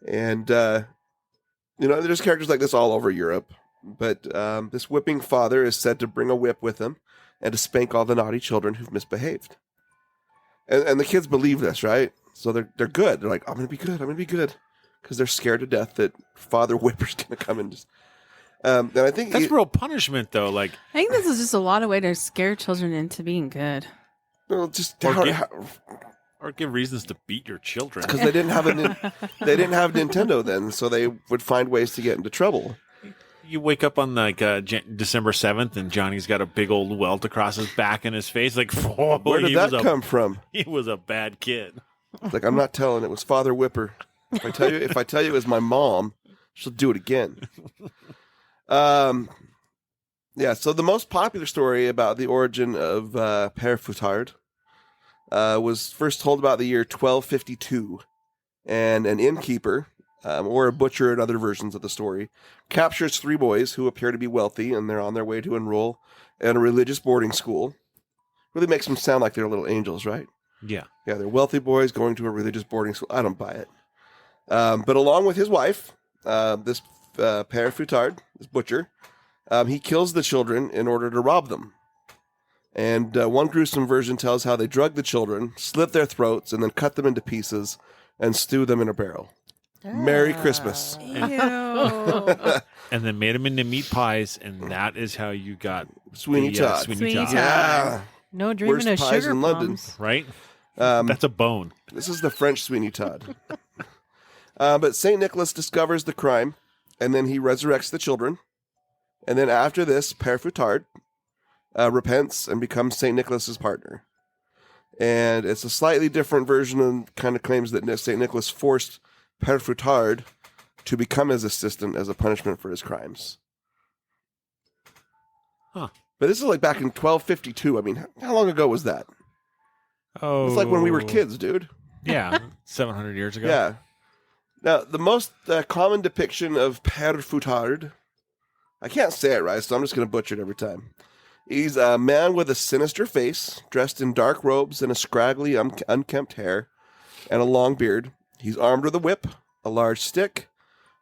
And, there's characters like this all over Europe. But this whipping father is said to bring a whip with him and to spank all the naughty children who've misbehaved. And the kids believe this, right? So they're good. They're like, I'm going to be good. I'm going to be good. Because they're scared to death that Father Whipper's going to come and just... and I think... That's real punishment, though. Like, I think this is just a lot of way to scare children into being good. Well, just or give reasons to beat your children. because they didn't have they didn't have Nintendo then, so they would find ways to get into trouble. You wake up on like December 7th, and Johnny's got a big old welt across his back and his face. Like, oh, Where did that come from? He was a bad kid. It's like, I'm not telling. It was Father Whipper. If I tell you it was my mom, she'll do it again. Yeah. So the most popular story about the origin of Père Foutard was first told about the year 1252, and an innkeeper, or a butcher in other versions of the story, captures three boys who appear to be wealthy, and they're on their way to enroll in a religious boarding school. Really makes them sound like they're little angels, right? Yeah. Yeah, they're wealthy boys going to a religious boarding school. I don't buy it. But along with his wife, this Père Foutard, this butcher, he kills the children in order to rob them. And one gruesome version tells how they drug the children, slit their throats, and then cut them into pieces and stew them in a barrel. Merry Christmas. Ew. And then made them into meat pies, and that is how you got Sweeney Todd. Sweeney Todd. Todd. Yeah. No dreaming Worst of pies sugar in London. plums. Right? Um, That's a bone. This is the French Sweeney Todd. But St. Nicholas discovers the crime, and then he resurrects the children. And then after this, Père Foutard repents and becomes St. Nicholas's partner. And it's a slightly different version and kind of claims that St. Nicholas forced Père Foutard to become his assistant as a punishment for his crimes. Huh. But this is like back in 1252. I mean, how long ago was that? Oh. It's like when we were kids, dude. Yeah. 700 years ago. Yeah. Now, the most common depiction of Père Foutard, I can't say it right, so I'm just going to butcher it every time. He's a man with a sinister face, dressed in dark robes and a scraggly, unkempt hair, and a long beard. He's armed with a whip, a large stick,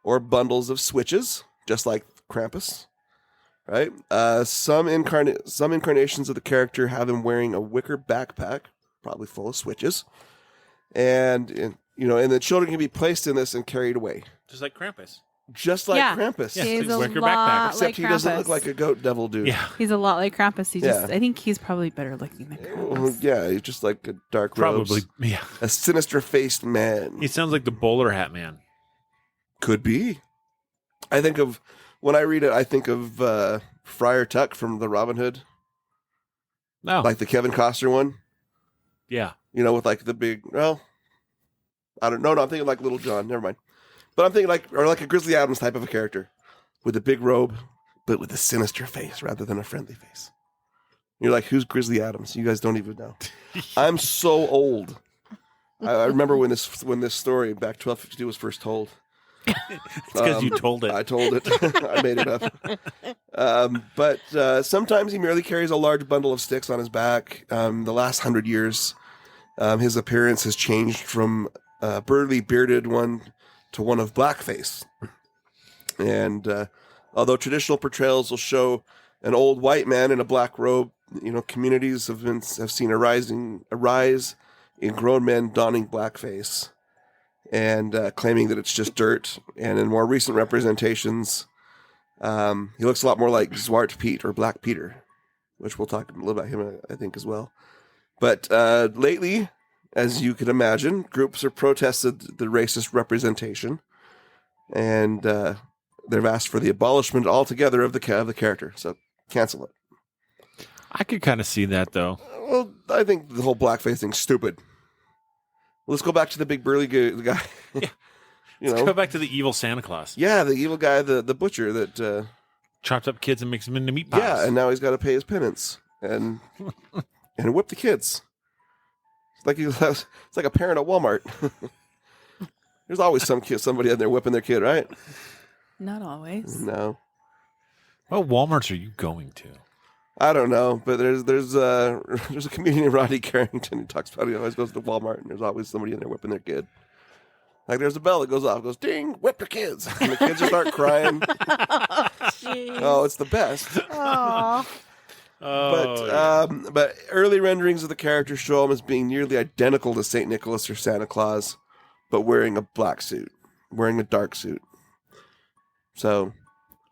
or bundles of switches, just like Krampus. Right? Some incarnations of the character have him wearing a wicker backpack, probably full of switches, and the children can be placed in this and carried away, Just like Krampus. just like Yeah. Krampus. Yeah. He's a Wicker lot backpack. Except like he doesn't Krampus. look like a goat devil dude. Yeah. He's a lot like Krampus. Yeah. I think he's probably better looking than Well, Krampus. yeah, he's just like a dark Probably. robes, Yeah. a sinister faced man. He sounds like the bowler hat man. Could be. When I read it, I think of Friar Tuck from the Robin Hood, No. like the Kevin Costner one. Yeah. With like the big. Well, I don't know. No, I'm thinking like Little John. Never mind. But I'm thinking like a Grizzly Adams type of a character with a big robe, but with a sinister face rather than a friendly face. You're like, who's Grizzly Adams? You guys don't even know. I'm so old. I remember when this story back 1252 was first told. It's because you told it. I told it. I made it up. But sometimes he merely carries a large bundle of sticks on his back. The last 100 years, his appearance has changed from a burly, bearded one to one of blackface. And although traditional portrayals will show an old white man in a black robe, communities have seen a rise in grown men donning blackface and claiming that it's just dirt. And in more recent representations, he looks a lot more like Zwart Piet or Black Peter, which we'll talk a little about him, I think, as well. But lately, as you could imagine, groups have protested the racist representation, and they've asked for the abolishment altogether of the character. So cancel it. I could kind of see that, though. Well, I think the whole blackface thing's stupid. Let's go back to the big burly guy. Yeah. Let's go back to the evil Santa Claus. Yeah, the evil guy, the butcher that chopped up kids and makes them into meat pies. Yeah, and now he's got to pay his penance and whip the kids. It's like a parent at Walmart. There's always somebody in there whipping their kid, right? Not always. No. What Walmarts are you going to? I don't know, but there's a comedian, Rodney Carrington, who talks about he always goes to Walmart and there's always somebody in there whipping their kid. Like there's a bell that goes off, goes ding, whip your kids, and the kids just start crying. Oh, it's the best. Aww. But early renderings of the character show him as being nearly identical to Saint Nicholas or Santa Claus, but wearing a black suit, wearing a dark suit. So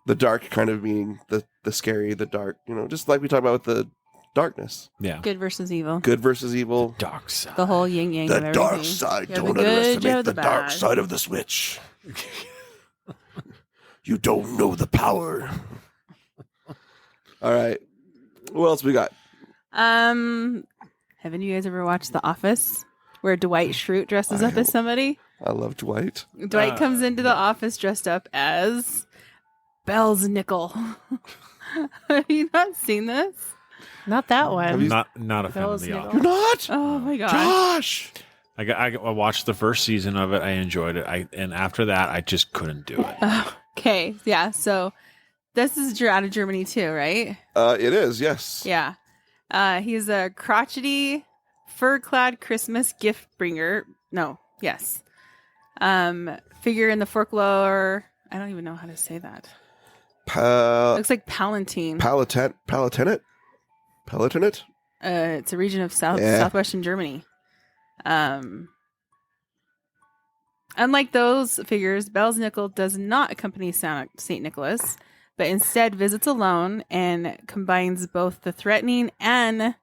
the dark kind of meaning the scary, the dark, just like we talked about with the darkness. Yeah. Good versus evil. Good versus evil. Dark side. The whole yin yang of The everything. dark side. You have Don't the good, you underestimate have the the dark bad. side of the switch. You don't know the power. All right. What else we got? Haven't you guys ever watched The Office, where Dwight Schrute dresses up as somebody? I love Dwight. Dwight comes into the office dressed up as Bell's Nickel. Have you not seen this? Not that one. Not a fan of Bell's The Nickel. Office. You're not? Oh my gosh. Josh! I watched the first season of it. I enjoyed it. And after that, I just couldn't do it. Okay, yeah. So this is out of Germany too, right? It is, yes. Yeah. He's a crotchety, fur-clad Christmas gift bringer. No, yes. Figure in the folklore. I don't even know how to say that. Looks like Palatine. Palatinate? It's a region of southwestern Germany. Unlike those figures, Bell's Nickel does not accompany Saint Nicholas, but instead visits alone and combines both the threatening and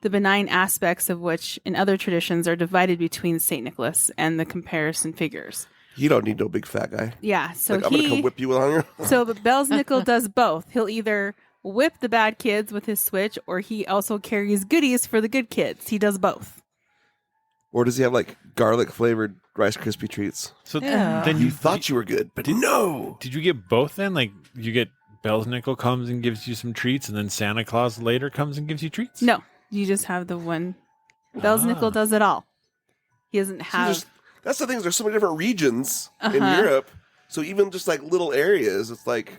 the benign aspects of which in other traditions are divided between Saint Nicholas and the comparison figures. You don't need no big fat guy. Yeah, so I'm going to come whip you on your... So Bell's Nickel does both. He'll either whip the bad kids with his switch, or he also carries goodies for the good kids. He does both. Or does he have like garlic flavored Rice Krispie treats? So Yeah. then You thought you were good, but no. Did you get both then? Like you get Bell's Nickel comes and gives you some treats, and then Santa Claus later comes and gives you treats? No, you just have the one. Bell's Nickel does it all. He doesn't have. That's the thing. There's so many different regions in Uh-huh. Europe. So even just like little areas, it's like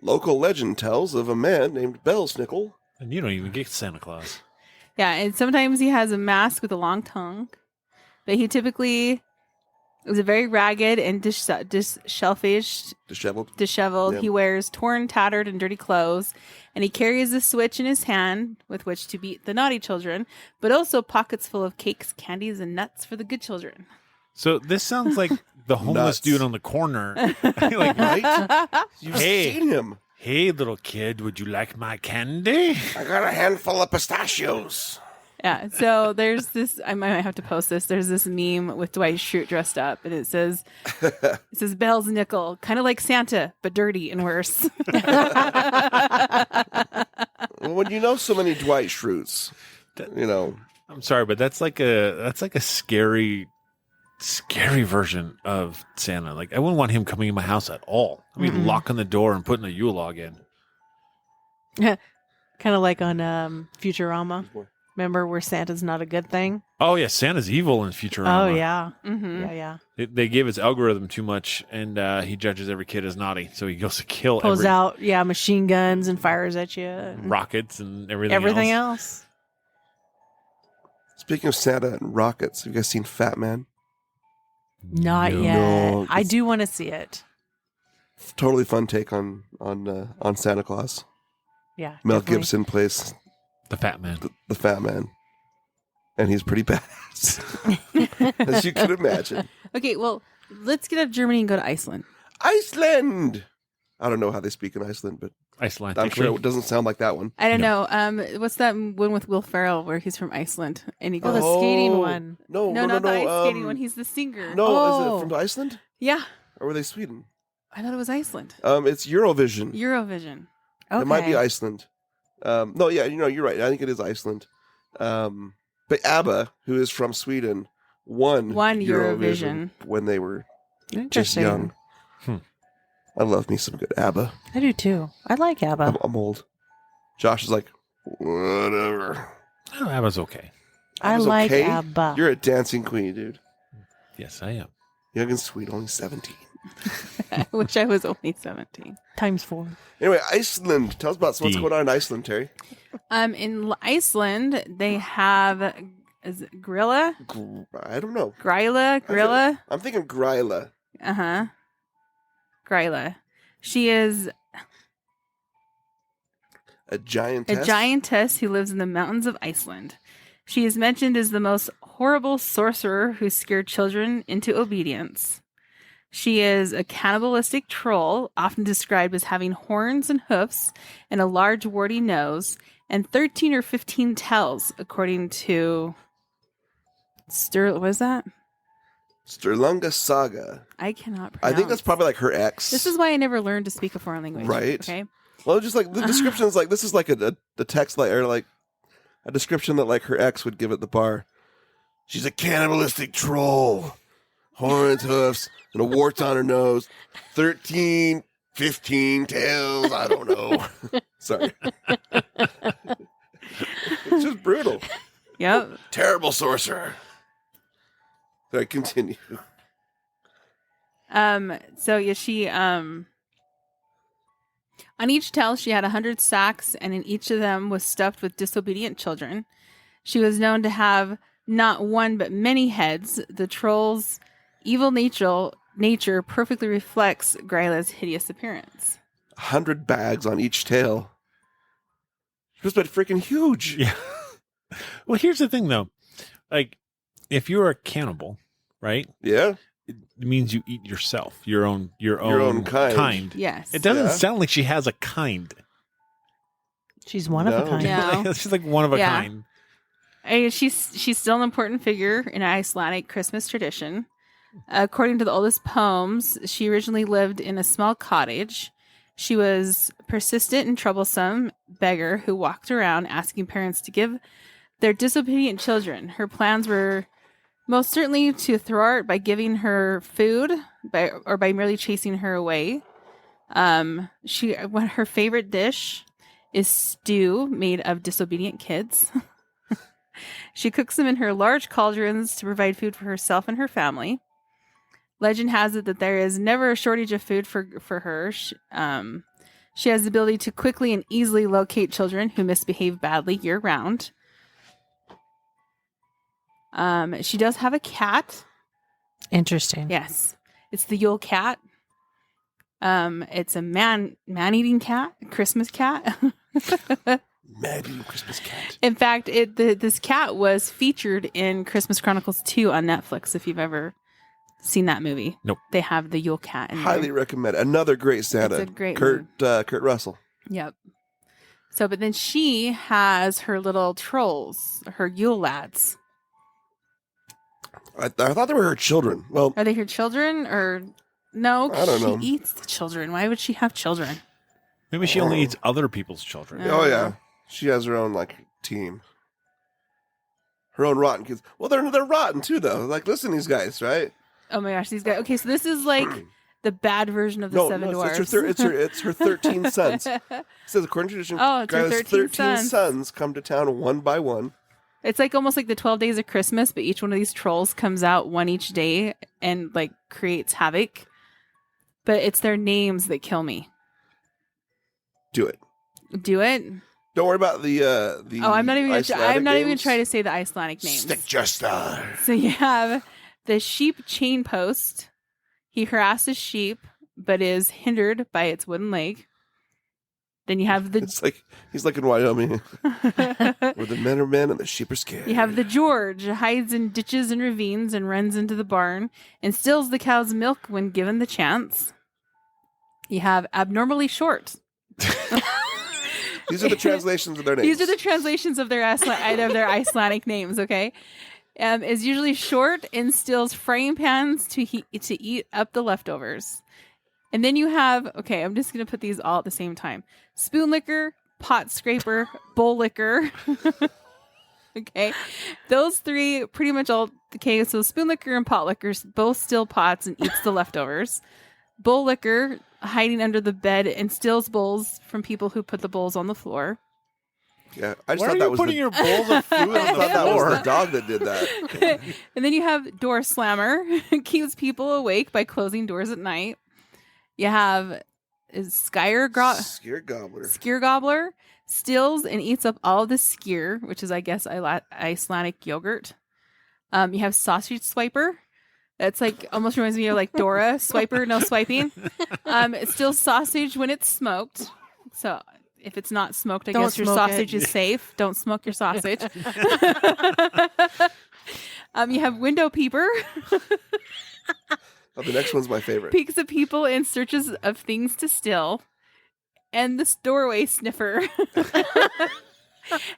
local legend tells of a man named Bell's Nickel. And you don't even get Santa Claus. Yeah, and sometimes he has a mask with a long tongue, but he typically is a very ragged and disheveled. Disheveled. Yeah. He wears torn, tattered, and dirty clothes, and he carries a switch in his hand with which to beat the naughty children, but also pockets full of cakes, candies, and nuts for the good children. So this sounds like the homeless Nuts. dude on the corner. Like, Right? You've Hey. seen him. hey, little kid, would you like my candy? I got a handful of pistachios. Yeah, so there's this. I might have to post this. There's this meme with Dwight Schrute dressed up, and it says Bell's Nickel, kind of like Santa, but dirty and worse. Well, when you know so many Dwight Schrutes, That- you know, I'm sorry, but that's like a scary scary version of Santa. Like I wouldn't want him coming in my house at all. I mean, locking the door and putting a Yule log in. Kind of like on Futurama. Remember where Santa's not a good thing? Oh yeah, Santa's evil in Futurama. Oh yeah, Mm-hmm. yeah. They gave his algorithm too much, and he judges every kid as naughty. So he goes to kill Pulls out machine guns and fires at you. And rockets and everything. everything else. else. Speaking of Santa and rockets, have you guys seen Fat Man? Not No. yet. No, I do want to see it. Totally fun take on Santa Claus. Yeah. Mel definitely. Gibson plays The Fat Man. the Fat Man, and he's pretty badass, as you can imagine. Okay, well, let's get out of Germany and go to Iceland. Iceland. I don't know how they speak in Iceland, but Icelandic. I'm sure it doesn't sound like that one. I don't No. know. What's that one with Will Ferrell where he's from Iceland and he Oh, goes, the skating one. No, no, not the ice skating um, one. He's the singer. No, Oh. is it from Iceland Yeah, or were they Sweden? I thought it was Iceland. It's Eurovision. Eurovision. Okay. It might be Iceland. No, yeah, you're right. I think it is Iceland. But ABBA, who is from Sweden, won Eurovision. when they were just Interesting. young. I love me some good ABBA. I do too. I like ABBA. I'm old. Josh is like, whatever. Oh, that was okay. I ABBA's like okay? ABBA. You're a dancing queen, dude. Yes, I am. Young and sweet, only 17. I wish I was only 17. Times 4. Anyway, Iceland. Tell us about what's D. going on in Iceland, Terry. In Iceland, they have is it Grilla, I don't know. Grilla. I'm thinking Gryla. Gryla. She is A giantess. a giantess who lives in the mountains of Iceland. She is mentioned as the most horrible sorcerer who scared children into obedience. She is a cannibalistic troll, often described as having horns and hoofs and a large warty nose, and 13 or 15 tails, according to what is that? Sturlunga Saga. I cannot pronounce. I think that's probably like her ex. This is why I never learned to speak a foreign language. Right. Okay. Well, just like the description is like this is like the text like or like a description that like her ex would give at the bar. She's a cannibalistic troll, horns, hoofs, and a wart on her nose. 13, 15 tails. I don't know. Sorry. It's just brutal. Yep. Terrible sorcerer. Sorry, continue. So yeah, she on each tail she had 100 sacks, and in each of them was stuffed with disobedient children. She was known to have not one but many heads. The troll's evil nature perfectly reflects Gryla's hideous appearance. 100 bags on each tail. She must have been freaking huge. Yeah. Well, here's the thing, though. Like, if you're a cannibal, right? Yeah. It means you eat yourself, your own own kind. Yes. It doesn't Yeah. sound like she has a kind. She's one of No. a kind. Yeah. She's like one of a Yeah. kind. She's still an important figure in Icelandic Christmas tradition. According to the oldest poems, she originally lived in a small cottage. She was persistent and troublesome beggar who walked around asking parents to give their disobedient children. Her plans were most certainly to thwart by giving her food, or by merely chasing her away. Her favorite dish is stew made of disobedient kids. She cooks them in her large cauldrons to provide food for herself and her family. Legend has it that there is never a shortage of food for her. She has the ability to quickly and easily locate children who misbehave badly year round. She does have a cat. Interesting. Yes. It's the Yule cat. It's a man-eating cat, Christmas cat. Mad Christmas cat. In fact, this cat was featured in Christmas Chronicles 2 on Netflix, if you've ever seen that movie. Nope. They have the Yule cat in Highly there. recommend. Another great Santa. It's a great Kurt Russell. Yep. So, but then she has her little trolls, her Yule lads. I thought they were her children. Well, Are they her children or no? I don't she know. eats the children. Why would she have children? Maybe she only eats other people's children. Yeah. oh yeah, she has her own like team. her own rotten kids. Well, they're rotten too, though. Like, listen, to these guys, right? Oh my gosh, these guys. Okay, so this is like the bad version of the Seven Dwarfs. It's her 13 sons. It says according to tradition, Oh, it's her Guyla's 13 sons come to town one by one. It's like almost like the 12 days of Christmas, but each one of these trolls comes out one each day and like creates havoc. But it's their names that kill me. Do it. Do it. Don't worry about the. Oh, I'm not even. I'm not even names. trying to say the Icelandic names. Stick Juster. So you have the sheep chain post. He harasses sheep, but is hindered by its wooden leg. Then you have the. It's like he's like in Wyoming, where the men are men and the sheep are scared. You have the George, hides in ditches and ravines and runs into the barn and steals the cow's milk when given the chance. You have abnormally short. These are the translations of their names. These are the translations of their Icelandic names. Okay, is usually short and steals frying pans to eat up the leftovers. And then you have, okay, I'm just going to put these all at the same time. Spoon licker, pot scraper, bowl licker. Okay. Those three pretty much all, okay, so spoon licker and pot lickers both steal pots and eats the leftovers. Bowl licker, hiding under the bed and steals bowls from people who put the bowls on the floor. Yeah, I just Why thought are that you was putting the, your bowls of food I on the thought that was floor? the dog that did that. And then you have door slammer, keeps people awake by closing doors at night. You have Skeer gobbler. Skyr gobbler, steals and eats up all of the skyr, which is, I guess, Icelandic yogurt. You have sausage swiper. That's like almost reminds me of like Dora swiper, no swiping. It steals sausage when it's smoked. So if it's not smoked, I Don't guess your smoke sausage it. is safe. Don't smoke your sausage. You have window peeper. Oh, the next one's my favorite. Peeks at people in searches of things to steal. And the doorway sniffer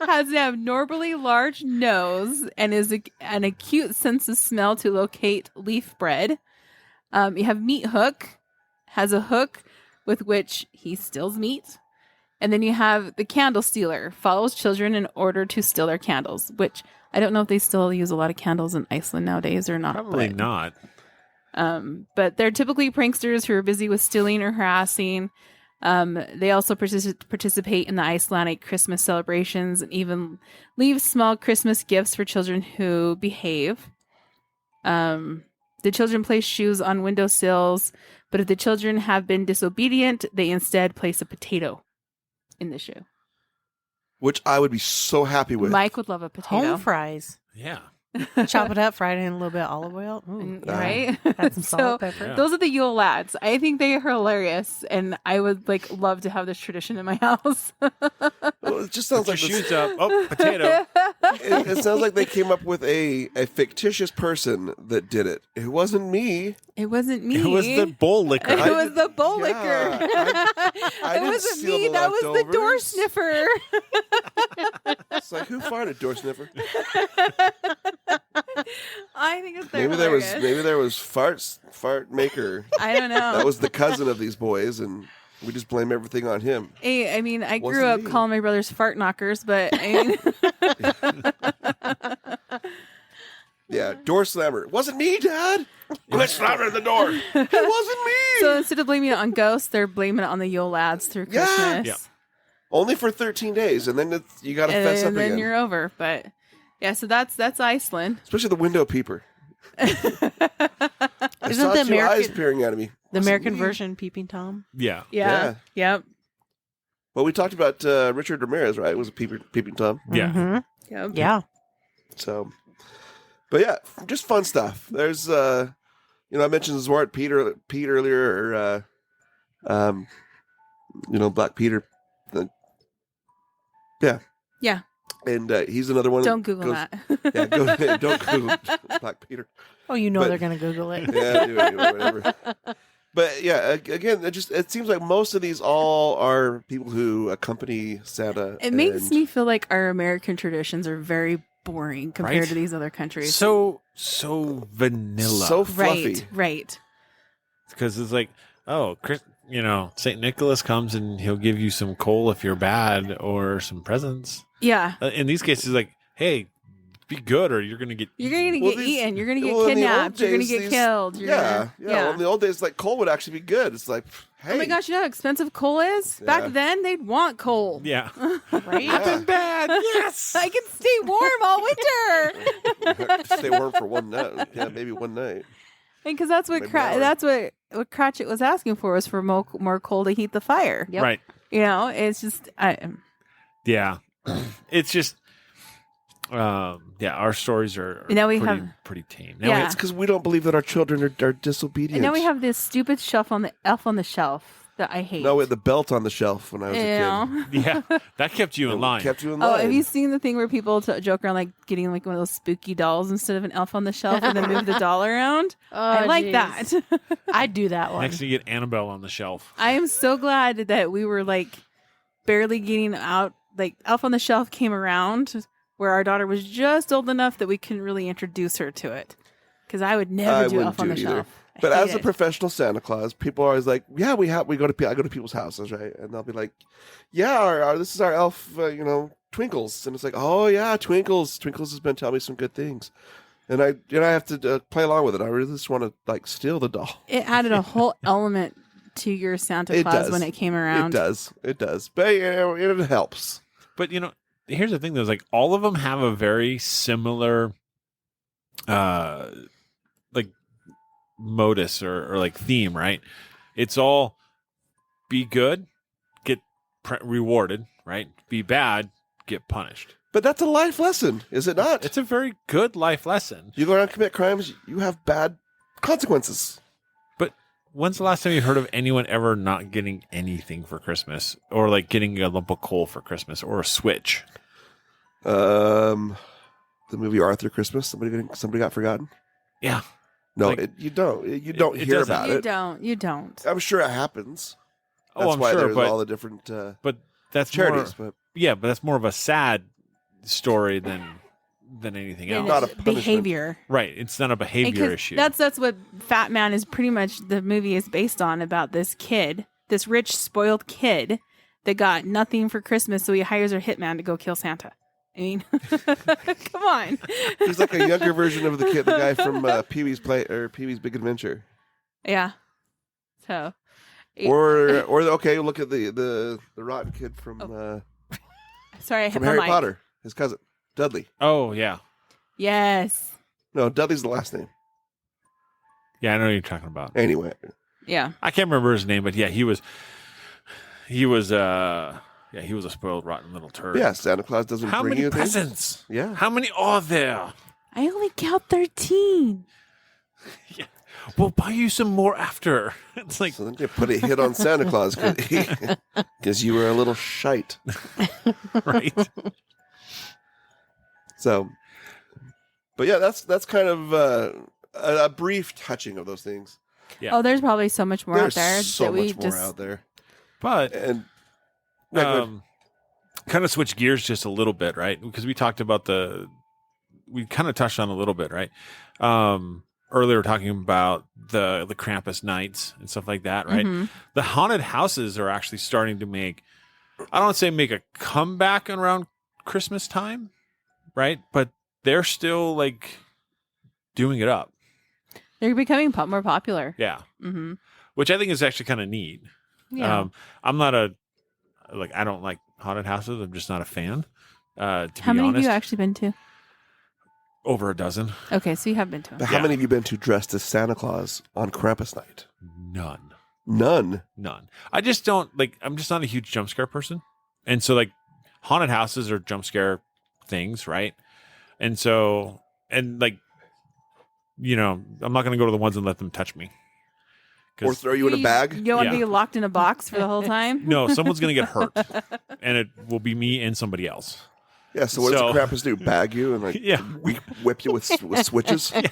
has an abnormally large nose and is an acute sense of smell to locate leaf bread. You have meat hook, has a hook with which he steals meat. And then you have the candle stealer, follows children in order to steal their candles, which I don't know if they still use a lot of candles in Iceland nowadays or not. Probably not. But they're typically pranksters who are busy with stealing or harassing. They also participate in the Icelandic Christmas celebrations and even leave small Christmas gifts for children who behave. The children place shoes on windowsills, but if the children have been disobedient, they instead place a potato in the shoe. Which I would be so happy with. Mike would love a potato. Home fries. Yeah. Chop it up, fry it in a little bit of olive oil. Ooh. Right? Add some salt, pepper. Yeah. Those are the Yule lads. I think they are hilarious, and I would like love to have this tradition in my house. Well, it just sounds Put like your this, shoes up. Oh, potato. it sounds like they came up with a fictitious person that did it. It wasn't me. It wasn't me. It was the bowl liquor. It was the bowl Yeah, licker. I It didn't wasn't steal me. the That was the door leftovers. sniffer. It's like, who farted, door sniffer? I think it's Maybe there was fart maker. I don't know. That was the cousin of these boys, and we just blame everything on him. Hey, I mean, I grew Wasn't up me. calling my brothers fart knockers, but I mean, Yeah, door slammer. It wasn't me, Dad. Quit slamming the door. It wasn't me. so instead of blaming it on ghosts, they're blaming it on the Yule lads through Yeah. Christmas. Yeah. Only for 13 days, and then you got to fess up And then again. you're over. But yeah, so that's Iceland. Especially the window peeper. I Isn't saw the two eyes American peering at me. the Wasn't American me. version Peeping Tom? Yeah. Yeah. Yep. Well, we talked about Richard Ramirez, right? It was a peeping Tom. Yeah. Mhm. Yep. Yeah. So, but yeah, just fun stuff. There's, I mentioned Zwart Pete earlier, or, Black Peter. Yeah. Yeah. And he's another one. Don't Google that. that. Yeah, don't Google Black Peter. Oh, you know But- they're gonna Google it. Yeah, do it, whatever. But yeah, again, it seems like most of these all are people who accompany Santa. It makes and- me feel like our American traditions are very boring compared Right? to these other countries. So vanilla. so fluffy. Right. Because it's like, oh, St. Nicholas comes and he'll give you some coal if you're bad or some presents. Yeah. In these cases, like, hey, be good or you're gonna get You're gonna eaten. get eaten. You're gonna get kidnapped. You're gonna get killed. Yeah. Well, in the old days, like coal would actually be good. It's like, hey, Oh my gosh, you know how expensive coal is? Yeah. Back then, they'd want coal. Yeah. Right? Yeah. Bad. Yes. I can stay warm all winter. Stay warm for one night. Yeah, maybe one night. Because that's what Maybe an hour. that's what Cratchit was asking for, was for more coal to heat the fire. Yep. Right. You know, it's just Yeah. It's just our stories are Now we pretty, have- pretty tame. Yeah. It's because we don't believe that our children are disobedient. and now we have this stupid elf on the shelf that I hate. No, we had the belt on the shelf when I was a kid. know? Yeah. That kept you in line. Kept you in Oh, line. have you seen the thing where people joke around like getting like one of those spooky dolls instead of an elf on the shelf and then move the doll around? Oh, I like geez. that. I'd do that one. Next thing you get Annabelle on the shelf. I am so glad that we were like barely getting out. Like Elf on the Shelf came around where our daughter was just old enough that we couldn't really introduce her to it. Because I would never do wouldn't Elf on the it either. Shelf. I But hate as a it. professional Santa Claus, people are always like, "Yeah, I go to people's houses, right?" And they'll be like, "Yeah, this is our elf, Twinkles," and it's like, "Oh yeah, Twinkles. Twinkles has been telling me some good things," and I have to play along with it. I really just want to like steal the doll. It added a whole element to your Santa It Claus does. when it came around. It does, but it helps. But here's the thing though, is like all of them have a very similar like modus or like theme, right? It's all be good, get rewarded, right? Be bad, get punished. But that's a life lesson, is it not? It's a very good life lesson. You go around and commit crimes, you have bad consequences. But when's the last time you heard of anyone ever not getting anything for Christmas, or like getting a lump of coal for Christmas, or a Switch? The movie Arthur Christmas. Somebody got forgotten. Yeah. No, Like, you don't. You don't it hear doesn't. about You it. don't. You don't. I'm sure it happens. That's Oh, I'm why sure, there's but all the different but that's charities. More, But yeah, but that's more of a sad story than anything else. Not a punishment. behavior. Right. It's not a behavior 'Cause issue. That's what Fat Man is pretty much the movie is based on, about this kid, this rich, spoiled kid that got nothing for Christmas, so he hires a hitman to go kill Santa. I mean, come on. he's like a younger version of the guy from Pee-wee's Pee-wee's Big Adventure. Yeah. So. Or okay, look at the rotten kid from Sorry, I hit from my Harry mic. Potter, his cousin Dudley. oh, yeah. Yes. No, Dudley's the last name. Yeah, I know what you're talking about. Anyway, Yeah. I can't remember his name, but yeah, he was a spoiled, rotten little turd. yeah, Santa Claus doesn't How bring many you things. presents? Yeah, How many are there? I only count 13. Yeah. We'll buy you some more after. It's like, so then you put a hit on Santa Claus because you were a little shite. right? So, but yeah, that's kind of a brief touching of those things. Yeah. Oh, there's probably so much more There's out there so that we much more just out there, But and yeah, go ahead. kind of switch gears just a little bit, right? Because we talked about we kind of touched on a little bit, right? Earlier talking about the Krampus nights and stuff like that, right? Mhm. The haunted houses are actually starting to make a comeback around Christmas time, right? But they're still like doing it up. They're becoming more popular. Yeah. Mm-hmm. Which I think is actually kind of neat. Yeah. I'm not I don't like haunted houses. I'm just not a fan. To How be many honest, have you actually been to? over a dozen. Okay, so you have been to them. But how Yeah. many have you been to dressed as Santa Claus on Krampus night? None. None. I just don't like. I'm just not a huge jump scare person, and so like haunted houses are jump scare things, right? And so like, I'm not going to go to the ones and let them touch me. Or throw you in a bag? You don't want to Yeah. be locked in a box for the whole time? No, someone's going to get hurt, and it will be me and somebody else. Yeah, so what does So- the Krampus do? Bag you and like Yeah. whip you with switches? That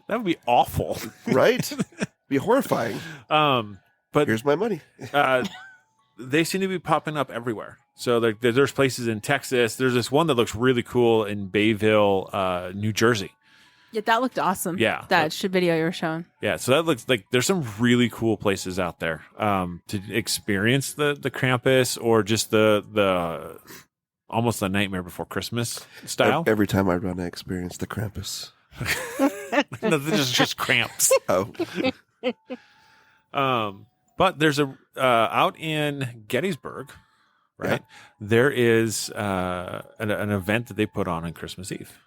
would be awful. Right? Be horrifying. But Here's my money. they seem to be popping up everywhere. So there's places in Texas. There's this one that looks really cool in Bayville, New Jersey. Yeah, that looked awesome. Yeah. That video you were showing. Yeah, so that looks like there's some really cool places out there to experience the Krampus or just the almost a Nightmare Before Christmas style. Every time I run, I experience the Krampus. No, this is just cramps. Oh, But there's a out in Gettysburg, right? There is an event that they put on Christmas Eve.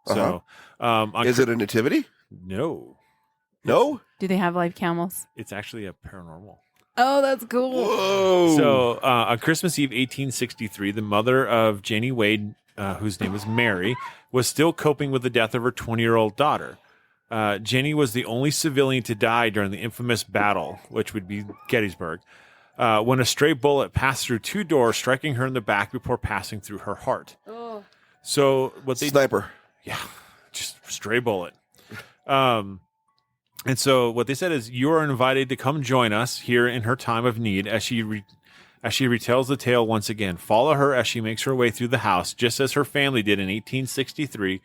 So, is it a nativity? No, No. Do they have live camels? it's actually a paranormal. Oh, that's cool. Whoa. So on Christmas Eve, 1863, the mother of Janie Wade, whose name is Mary, was still coping with the death of her 20-year-old daughter. Jenny was the only civilian to die during the infamous battle, which would be Gettysburg, when a stray bullet passed through 2 doors, striking her in the back before passing through her heart. Oh. So what they Sniper. yeah, just stray bullet. And so what they said is, you are invited to come join us here in her time of need as she retells the tale once again. Follow her as she makes her way through the house, just as her family did in 1863,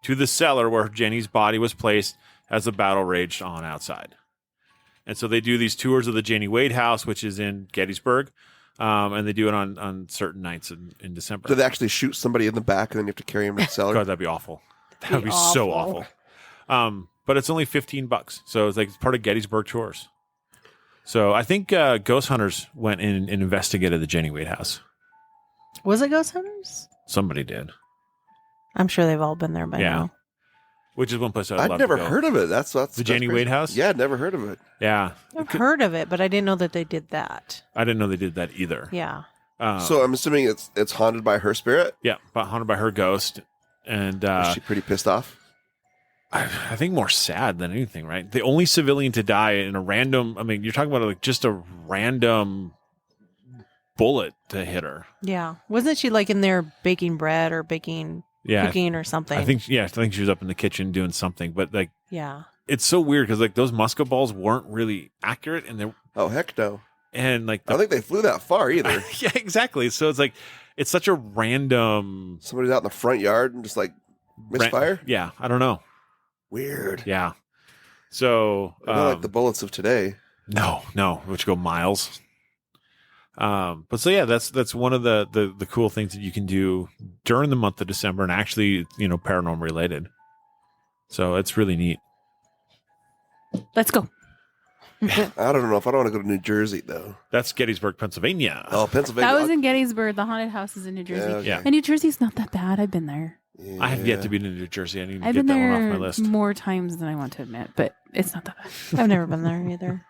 to the cellar where Jenny's body was placed as the battle raged on outside. And so they do these tours of the Jenny Wade house, which is in Gettysburg, and they do it on certain nights in December. Do they actually shoot somebody in the back and then you have to carry him to the cellar? God, that'd be awful. That would be so awful. But it's only $15, so it's like it's part of Gettysburg tours. So I think Ghost Hunters went in and investigated the Jenny Wade house. Was it Ghost Hunters? Somebody did. I'm sure they've all been there by now. Which is one place I'd I've love never to go. heard of it. That's The Jenny crazy. Wade house? Yeah, I'd never heard of it. Yeah. I've heard of it, but I didn't know that they did that. I didn't know they did that either. Yeah. So I'm assuming it's haunted by her spirit. Yeah, but haunted by her ghost. And Is she pretty pissed off? I think more sad than anything, right? The only civilian to die in a random, I mean, you're talking about like just a random bullet to hit her. Yeah. Wasn't she like in there baking bread or baking Yeah. cooking or something? I think she was up in the kitchen doing something, but like, Yeah. it's so weird because like those musket balls weren't really accurate, and Oh, heck no. like I don't think they flew that far either. yeah, exactly. So it's like it's such a random Somebody's out in the front yard and just like misfire. Yeah, I don't know. Weird. Yeah. So Not like the bullets of today. no, which go miles. But so yeah, that's one of the cool things that you can do during the month of December, and actually, paranormal related. So it's really neat. Let's go. I don't know if I don't want to go to New Jersey though. That's Gettysburg, Pennsylvania. Oh, Pennsylvania. That was in Gettysburg. The haunted house is in New Jersey. okay. Yeah. And New Jersey's not that bad. I've been there. Yeah. I have yet to be to New Jersey. I need to I've get been that one there off my list. more times than I want to admit, but it's not that bad. I've never been there either.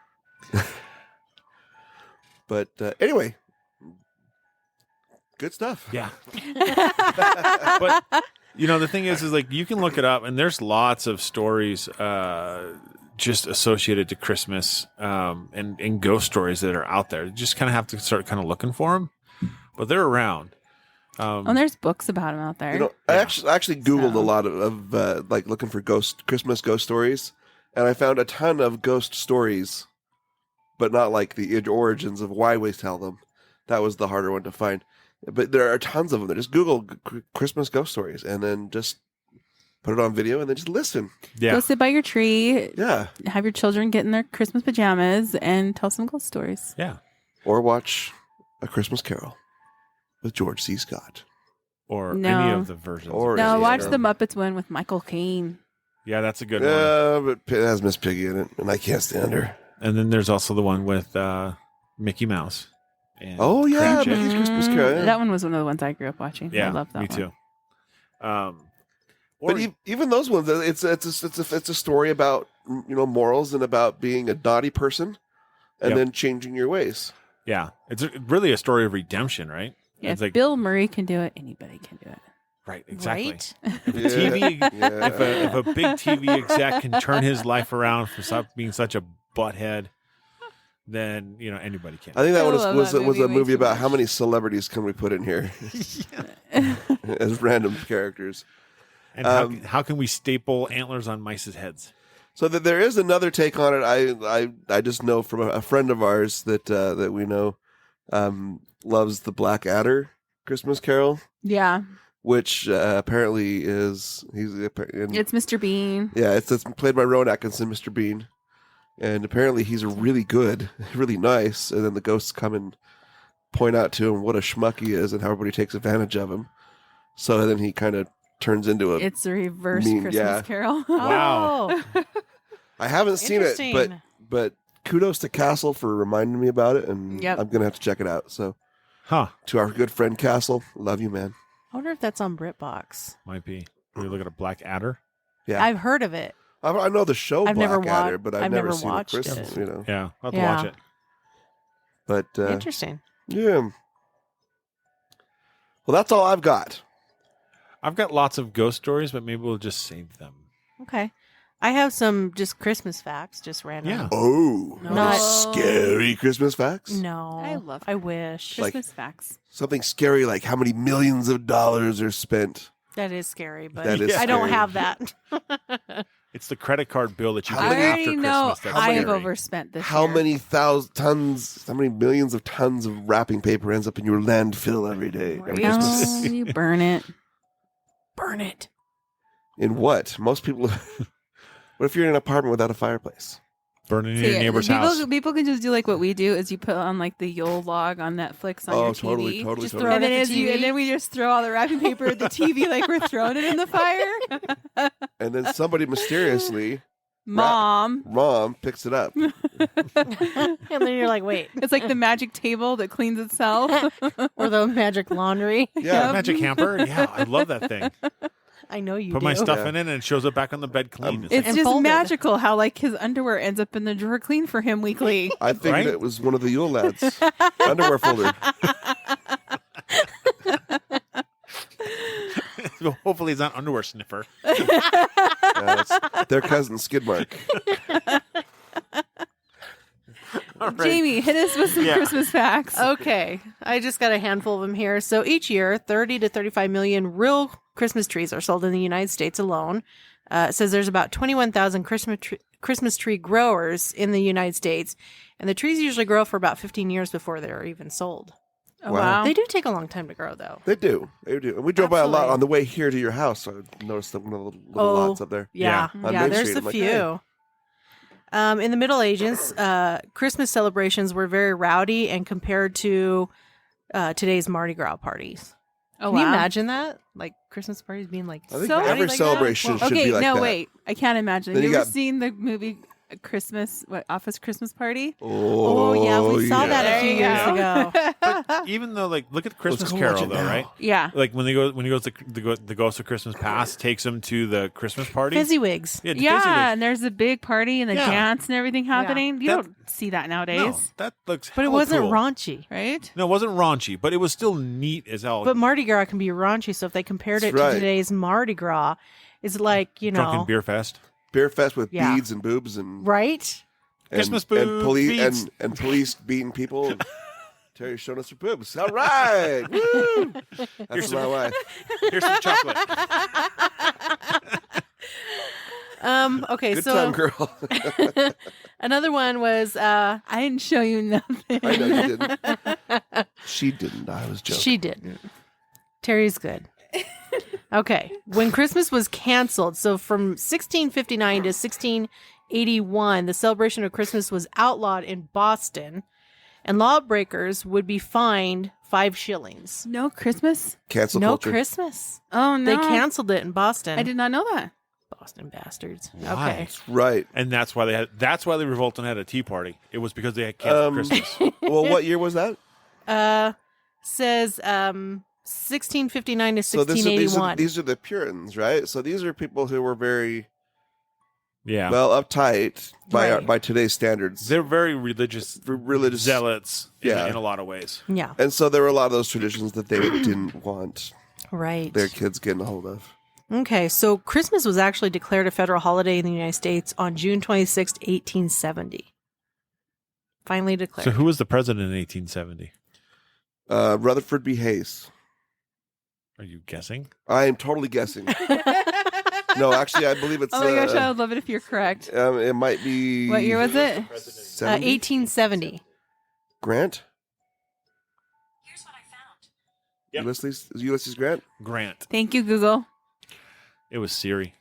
But anyway, good stuff. Yeah. But the thing is like you can look it up, and there's lots of stories just associated to Christmas and ghost stories that are out there. You just kind of have to start kind of looking for them, but they're around. And there's books about them out there. I actually Googled So- a lot of like looking for Christmas ghost stories, and I found a ton of ghost stories, but not like the origins of why we tell them. That was the harder one to find. But there are tons of them. Just Google Christmas ghost stories, and then just put it on video, and then just listen. Yeah. Go sit by your tree, Yeah, have your children get in their Christmas pajamas, and tell some ghost stories. Yeah. or watch A Christmas Carol with George C. Scott. Or No. any of the versions. Or- No, Yeah. watch the Muppets one with Michael Caine. Yeah, that's a good one. Yeah, but it has Miss Piggy in it, and I can't stand her. And then there's also the one with Mickey Mouse. And Oh yeah, Cratchit. Mickey's Christmas Carol. Yeah. That one was one of the ones I grew up watching. Yeah, I love that me one. too. But even those ones, it's a story about morals and about being a naughty person, and Yep. then changing your ways. yeah, it's really a story of redemption, right? Yeah, It's if Bill Murray can do it, anybody can do it. right, exactly. Right? If a TV, Yeah. if a big TV exec can turn his life around from being such a butthead, then anybody can. I think that I one love was that was a movie way movie too about much. how many celebrities can we put in here as random characters. And how can we staple antlers on mice's heads? So that there is another take on it. I just know from a friend of ours that we know loves the Black Adder Christmas Carol, Yeah, which apparently he's it's Mr. Bean. yeah, it's played by Rowan Atkinson, Mr. Bean, and apparently he's really good, really nice, and then the ghosts come and point out to him what a schmuck he is and how everybody takes advantage of him. So then he kind of turns into a. It's a reverse mean, Christmas yeah. Carol. Wow. Oh, I haven't seen it, Interesting. but kudos to Castle for reminding me about it, and Yep. I'm gonna have to check it out. So Huh. to our good friend Castle, love you, man. I wonder if that's on BritBox. Might be. We look at a Black Adder. Yeah. I've heard of it. I know the show I've never Blackadder, wa- but I've I've never never seen watched it. Christmas, it. you know. Yeah, I'll have to Yeah. watch it. But Interesting. yeah. Well, that's all I've got. I've got lots of ghost stories, but maybe we'll just save them. Okay. I have some just Christmas facts, just random. Yeah. Oh, Not- scary Christmas facts. No. I love I wish. Like- Christmas facts. Something scary like how many millions of dollars are spent. That is scary, but That is I don't scary. have that. It's the credit card bill that you How get many- I after already know Christmas. That's I have scary. overspent this How year. many how many millions of tons of wrapping paper ends up in your landfill every day? Right. every Christmas? Oh, you burn it. Burn it. In what? Most people. What if you're in an apartment without a fireplace? Burning in See, your neighbor's house. people can just do like what we do is you put on like the Yule log on Netflix on Oh, your totally, TV. totally, Just totally. throw it And then, at the TV? and then we just throw all the wrapping paper at the TV like we're throwing it in the fire. And then somebody mysteriously, Mom. picks it up. And then you're like, wait. It's like the magic table that cleans itself. Or the magic laundry. Yeah. Magic hamper? Yeah, I love that thing. I know you Put do. my stuff Yeah. in it and it shows up back on the bed clean. It's And just folded. magical how like his underwear ends up in the drawer clean for him weekly. I figured Right? it was one of the Yule lads' underwear folder. Hopefully it's not underwear sniffer. That's their cousin Skidmark. All right. Jamie, hit us with some Yeah. Christmas facts. Okay. I just got a handful of them here. So each year, 30 to 35 million real Christmas trees are sold in the United States alone. It says there's about 21,000 Christmas tree growers in the United States. And the trees usually grow for about 15 years before they're even sold. Oh, Wow. wow. They do take a long time to grow, though. They do. They do. And we drove by a lot Absolutely. on the way here to your house. So I noticed that one of the little Oh, lots up there. Yeah. On Yeah, Main there's Street, a I'm like, few. hey. In the Middle Ages, Christmas celebrations were very rowdy and compared to today's Mardi Gras parties. Oh, Can you wow. imagine that? Like Christmas parties being like I think So- every like that? celebration should Okay, be like no, that. wait. I can't imagine. Then Have you you ever got- seen the movie Christmas, Office Christmas Party? Oh, yeah, we saw that a There few you years go. ago. Even though, like, look at Christmas go Carol, watch it though, now. right? Yeah. Like when he goes to the Ghost of Christmas Past takes him to the Christmas party. Fezziwigs. Yeah, Yeah, and there's a big party and the Yeah. dance and everything happening. You That- don't see that nowadays, No, that looks. But it hella wasn't cool. raunchy. right? No, it wasn't raunchy, but it was still neat as hell. But Mardi Gras can be raunchy. So if they compared it That's right. to today's Mardi Gras, it's like, you Drunken know, beer fest. Beer fest with Yeah. beads and boobs and right? Christmas and boob, police beads. and police beating people. And Terry's showing us her boobs. All right, woo! That's Here's my some- wife. Here's some chocolate. Okay, Good so time, girl. another one was I didn't show you nothing. I know you didn't. She didn't. I was joking. she didn't. Terry's good. Okay, when Christmas was canceled, so from 1659 to 1681, the celebration of Christmas was outlawed in Boston, and lawbreakers would be fined 5 shillings. No Christmas? Cancel No culture. Christmas. Oh, no. They canceled it in Boston. I did not know that. Boston bastards. Why? Okay. Right. And that's why they revolted and had a tea party. It was because they had canceled Christmas. Well, what year was that? Says 1659 to So these 1681. are the Puritans, right? So these are people who were very Yeah. well uptight Right. by today's standards. They're very religious Religious zealots Yeah. in a lot of ways. Yeah, And so there were a lot of those traditions that they didn't want right. their kids getting a hold of. Okay, so Christmas was actually declared a federal holiday in the United States on June 26th, 1870. Finally declared. So who was the president in 1870? Rutherford B. Hayes. Are you guessing? I am totally guessing. No, actually, I believe it's. Oh my gosh, I would love it if you're correct. It might be. What year was it? 70? 1870. Grant? Yep. Ulysses Grant? Grant. Thank you, Google. It was Siri.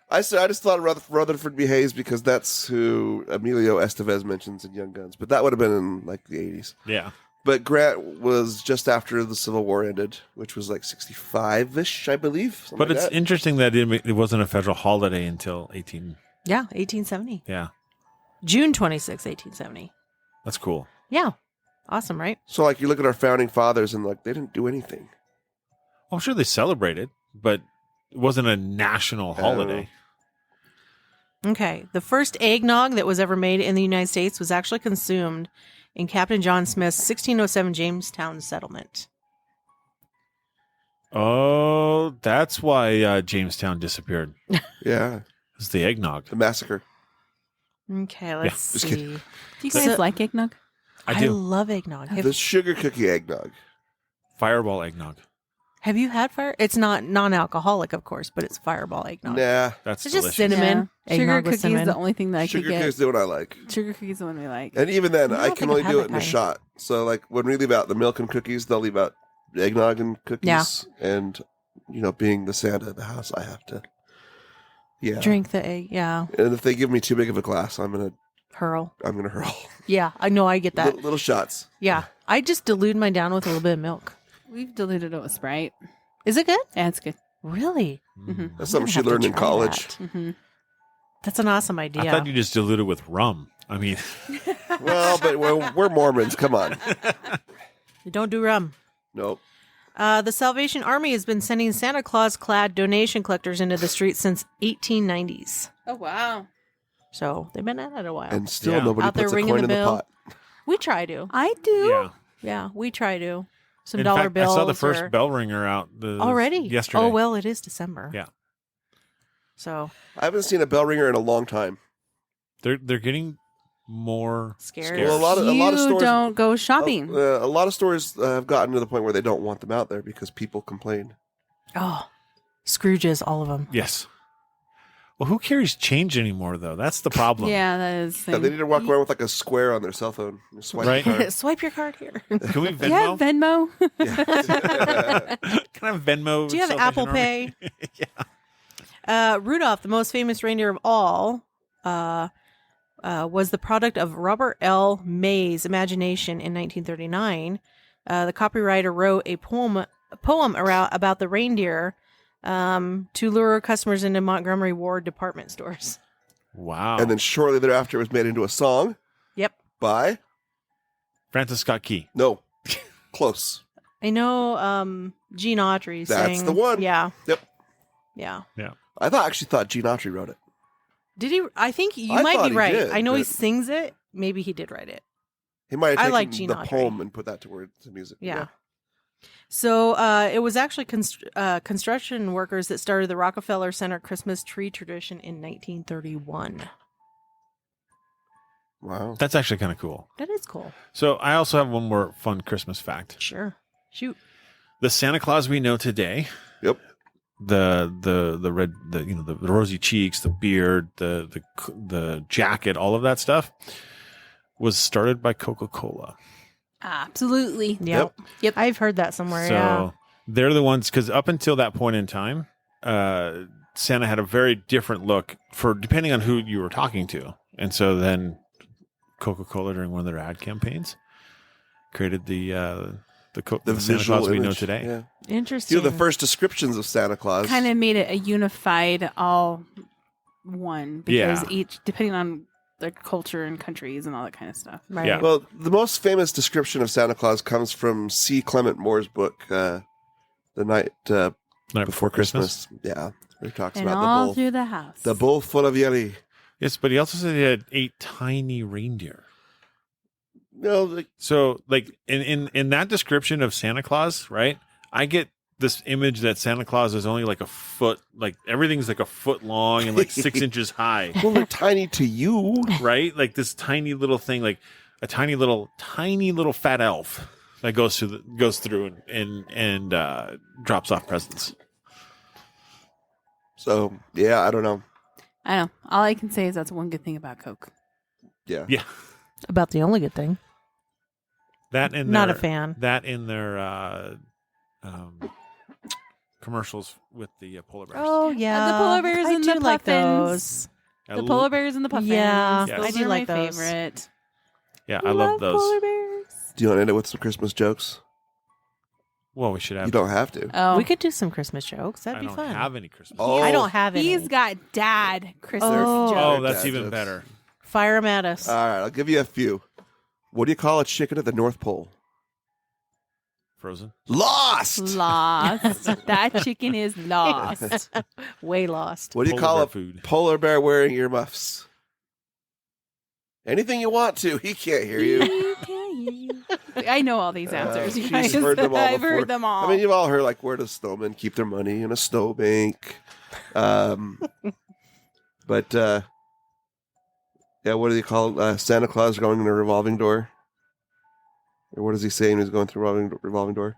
I just thought Rutherford B. Hayes because that's who Emilio Estevez mentions in Young Guns, but that would have been in like the 80s. Yeah. But Grant was just after the Civil War ended, which was like 65-ish, I believe. something But like it's that. interesting that it wasn't a federal holiday until 18. Yeah, 1870. Yeah, June 26, 1870. that's cool. Yeah. Awesome, right? So, like, you look at our founding fathers and, like, they didn't do anything. I'm sure they celebrated, but it wasn't a national holiday. Okay. The first eggnog that was ever made in the United States was actually consumed in Captain John Smith's 1607 Jamestown settlement. Oh, that's why Jamestown disappeared. Yeah. It's the eggnog. The massacre. Okay, let's just see. kidding. Do you guys like eggnog? I do. love eggnog. The sugar cookie eggnog. Fireball eggnog. Have you had fire? It's not non-alcoholic, of course, but it's Fireball eggnog. Nah. That's It's delicious. just cinnamon. Yeah. Sugar Eggnog with cookies cinnamon. the only thing that I Sugar could get. cookies is the one I like. Sugar cookies the one we like. And even then, I don't I think can I've only had do that it in a kind. shot. So, like, when we leave out the milk and cookies, they'll leave out eggnog and cookies. Yeah. And, you know, being the Santa of the house, I have to. Yeah. Drink the egg. Yeah. And if they give me too big of a glass, I'm gonna Hurl. hurl. Yeah, I know. I get that. Little shots. Yeah. I just dilute mine down with a little bit of milk. We've diluted it with Sprite. Is it good? Yeah, it's good. Really? Mm-hmm. That's something gonna she have to learned in try college. that. Mm-hmm. That's an awesome idea. I thought you just diluted with rum. I mean, Well, but we're Mormons. Come on. You don't do rum. Nope. The Salvation Army has been sending Santa Claus-clad donation collectors into the streets since 1890s. Oh, wow. So they've been at it a while. And still Yeah. nobody Out there puts a ringing coin the in the bell. pot. We try to. I do. yeah. Yeah, we try to. Some In dollar fact, bills. I saw the first or- bell ringer out already yesterday. Oh well, it is December. Yeah. So I haven't seen a bell ringer in a long time. They're getting more Scared. Well, a lot of You stores don't go shopping. A lot of stores have gotten to the point where they don't want them out there because people complain. oh, Scrooges, all of them. Yes. Well, who carries change anymore, though? That's the problem. Yeah, that is. Yeah, they need to walk around with like a square on their cell phone. And swipe Right. the card. Swipe your card here. Can we Venmo? Yeah, Venmo. Can I have Venmo? Do you have Salvation Apple Army? Pay? Yeah. Rudolph, the most famous reindeer of all, was the product of Robert L. May's imagination in 1939. The copywriter wrote a poem about the reindeer to lure customers into Montgomery Ward department stores. Wow. And then shortly thereafter, it was made into a song Yep. by Francis Scott Key. no, close. I know Gene Autry That's sang. the one. Yeah. Yep. Yeah. I actually thought Gene Autry wrote it. Did he? I think you I might thought be he right. did, I know he but- sings it. Maybe he did write it. He might have I taken like Gene the Autry. poem and put that to word to music. Yeah. So it was actually construction workers that started the Rockefeller Center Christmas tree tradition in 1931. Wow. That's actually kind of cool. That is cool. So I also have one more fun Christmas fact. Sure. Shoot. The Santa Claus we know today, Yep. the red, the rosy cheeks, the beard, the jacket, all of that stuff was started by Coca-Cola. Absolutely. Yep. I've heard that somewhere. So Yeah. they're the ones, because up until that point in time, Santa had a very different look for depending on who you were talking to. And so then Coca-Cola, during one of their ad campaigns, created the Santa visual Claus we know image. today. Yeah. Interesting. You know, the first descriptions of Santa Claus. Kind of made it a unified all one because Yeah. each, depending on their culture and countries and all that kind of stuff. Right. Yeah. Well, the most famous description of Santa Claus comes from C. Clement Moore's book, The Night Night Before Christmas. Yeah, where he talks And about all the bull. through the house. The bull full of jelly. Yes, but he also said he had 8 tiny reindeer. No, like, So, like in that description of Santa Claus, right? I get this image that Santa Claus is only like a foot, like everything's like a foot long and like 6 inches high, well, they're tiny to you. right? Like this tiny little thing, like a tiny little fat elf that goes through and drops off presents. So, yeah, I don't know. I know. All I can say is that's one good thing about Coke. Yeah. Yeah, About the only good thing. that in Not a their, fan. That in their commercials with the polar bears. Oh yeah. The polar bears I and do the like puffins. those. The polar bears and the puffins. Yeah, Yes. Those I do are like my those. favorite. Yeah, I love those. Polar bears. Do you want to end it with some Christmas jokes? Well, we should have. You don't have to. Oh, We could do some Christmas jokes. That'd I be don't fun. have any Christmas. Oh. I don't have any. he's got dad Christmas Oh. jokes. Oh, that's Dad even jokes. better. Fire 'em at us. All right, I'll give you a few. What do you call a chicken at the North Pole? Frozen. Lost. Lost. That chicken is lost. Way lost. What do you Polar call bear a food. polar bear wearing earmuffs? Anything you want to. He can't hear you. I know all these answers. You She's guys. heard them all I've before. heard them all. I mean, you've all heard like where do snowmen keep their money in a snow bank. But yeah, what do they call Santa Claus going in a revolving door? Or what is he saying? He's going through a revolving door.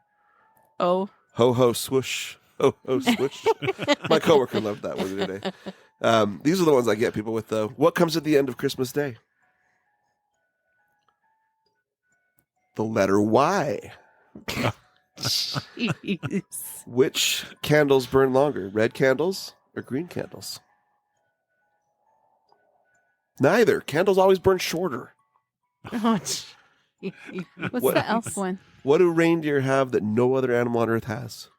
oh, Ho ho swoosh. Ho ho swoosh. My coworker loved that one today. These are the ones I get people with though. What comes at the end of Christmas Day? The letter Y. Jeez. Which candles burn longer, red candles or green candles? Neither. Candles always burn shorter. Oh, jeez. what's What- the elf one? What do reindeer have that no other animal on Earth has?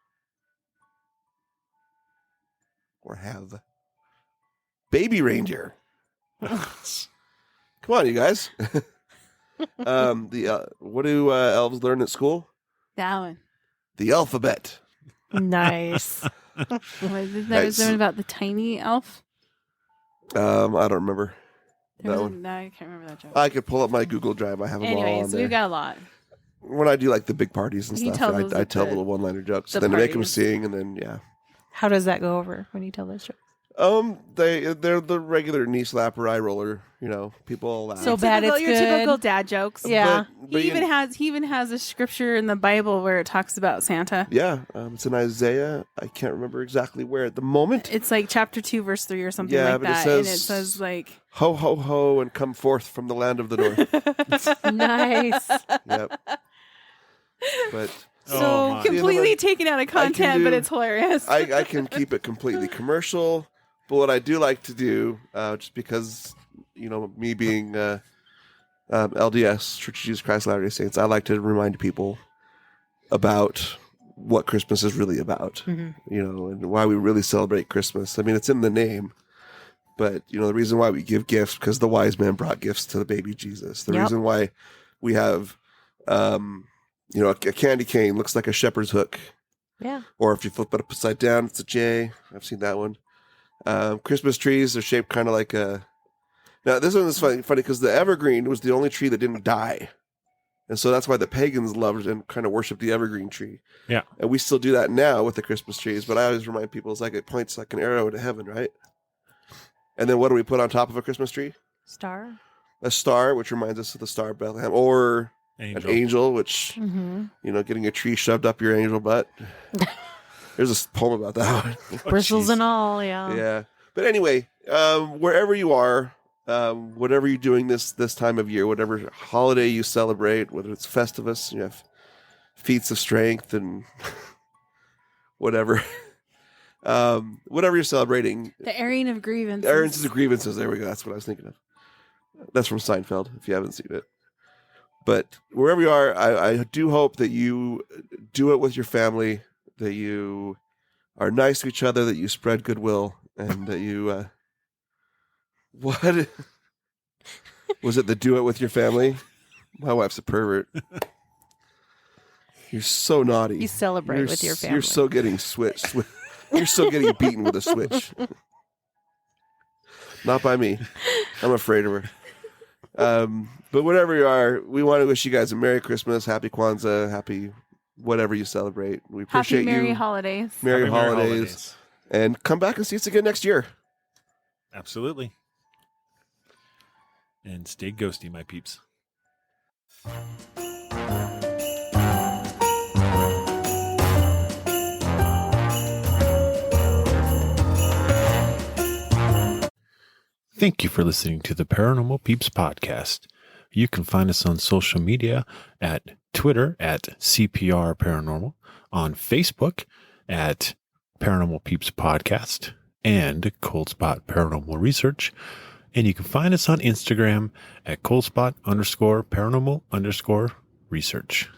Or have? Baby reindeer. Come on, you guys. What do elves learn at school? That one. The alphabet. Nice. Isn't Nice. there one about the tiny elf? I don't remember There that was one. no, I can't remember that joke. I could pull up my Google Drive. I have them all on Anyways, there. we've got a lot. When I do like the big parties and He stuff, tells us I at tell the- little one-liner jokes. the Then make them parties. sing, and then yeah. How does that go over when you tell those jokes? They're the regular knee slapper, eye roller. You know, people laugh. So bad it's your good. typical dad jokes. Yeah. But He you- even has a scripture in the Bible where it talks about Santa. Yeah, it's in Isaiah. I can't remember exactly where at the moment. It's like chapter 2, verse 3 or something Yeah, like but it that. says- And it says like Ho ho ho, and come forth from the land of the north. Nice. Yep. But so Oh, my. completely taken out of content, but do- it's hilarious. I can keep it completely commercial. But what I do like to do, just because me being LDS, Church of Jesus Christ Latter-day Saints, I like to remind people about what Christmas is really about. Mhm. And why we really celebrate Christmas. I mean, it's in the name. But, the reason why we give gifts, because the wise man brought gifts to the baby Jesus. The Yep. reason why we have, a candy cane looks like a shepherd's hook. Yeah. Or if you flip it upside down, it's a J. I've seen that one. Christmas trees are shaped kind of like a... Now, this one is funny because the evergreen was the only tree that didn't die. And so that's why the pagans loved and kind of worshiped the evergreen tree. Yeah. And we still do that now with the Christmas trees, but I always remind people it's like it points like an arrow to heaven, right? And then what do we put on top of a Christmas tree? Star. A star, which reminds us of the Star of Bethlehem, or Angel. an angel, which, Mm-hmm. getting a tree shoved up your angel butt. There's a poem about that one. Bristles jeez. and all. Yeah. Yeah. But anyway, wherever you are, whatever you're doing this time of year, whatever holiday you celebrate, whether it's Festivus, you have feats of strength and whatever, whatever you're celebrating. the airing of grievances. Errands of grievances. There we go. That's what I was thinking of. That's from Seinfeld, if you haven't seen it. But wherever you are, I do hope that you do it with your family, that you are nice to each other, that you spread goodwill, and that you... what? Was it the do it with your family? My wife's a pervert. You're so naughty. You celebrate You're with your s- family. You're so getting switched. You're so getting beaten with a switch. Not by me. I'm afraid of her. But whatever you are, we want to wish you guys a Merry Christmas, Happy Kwanzaa, Happy whatever you celebrate. We appreciate Happy Merry you. Holidays. Merry Happy holidays. And come back and see us again next year. Absolutely. And stay ghosty, my peeps. Thank you for listening to the Paranormal Peeps podcast. You can find us on social media at Twitter at CPR Paranormal, on Facebook at Paranormal Peeps Podcast and Cold Spot Paranormal Research. And you can find us on Instagram at coldspot_paranormal_ research.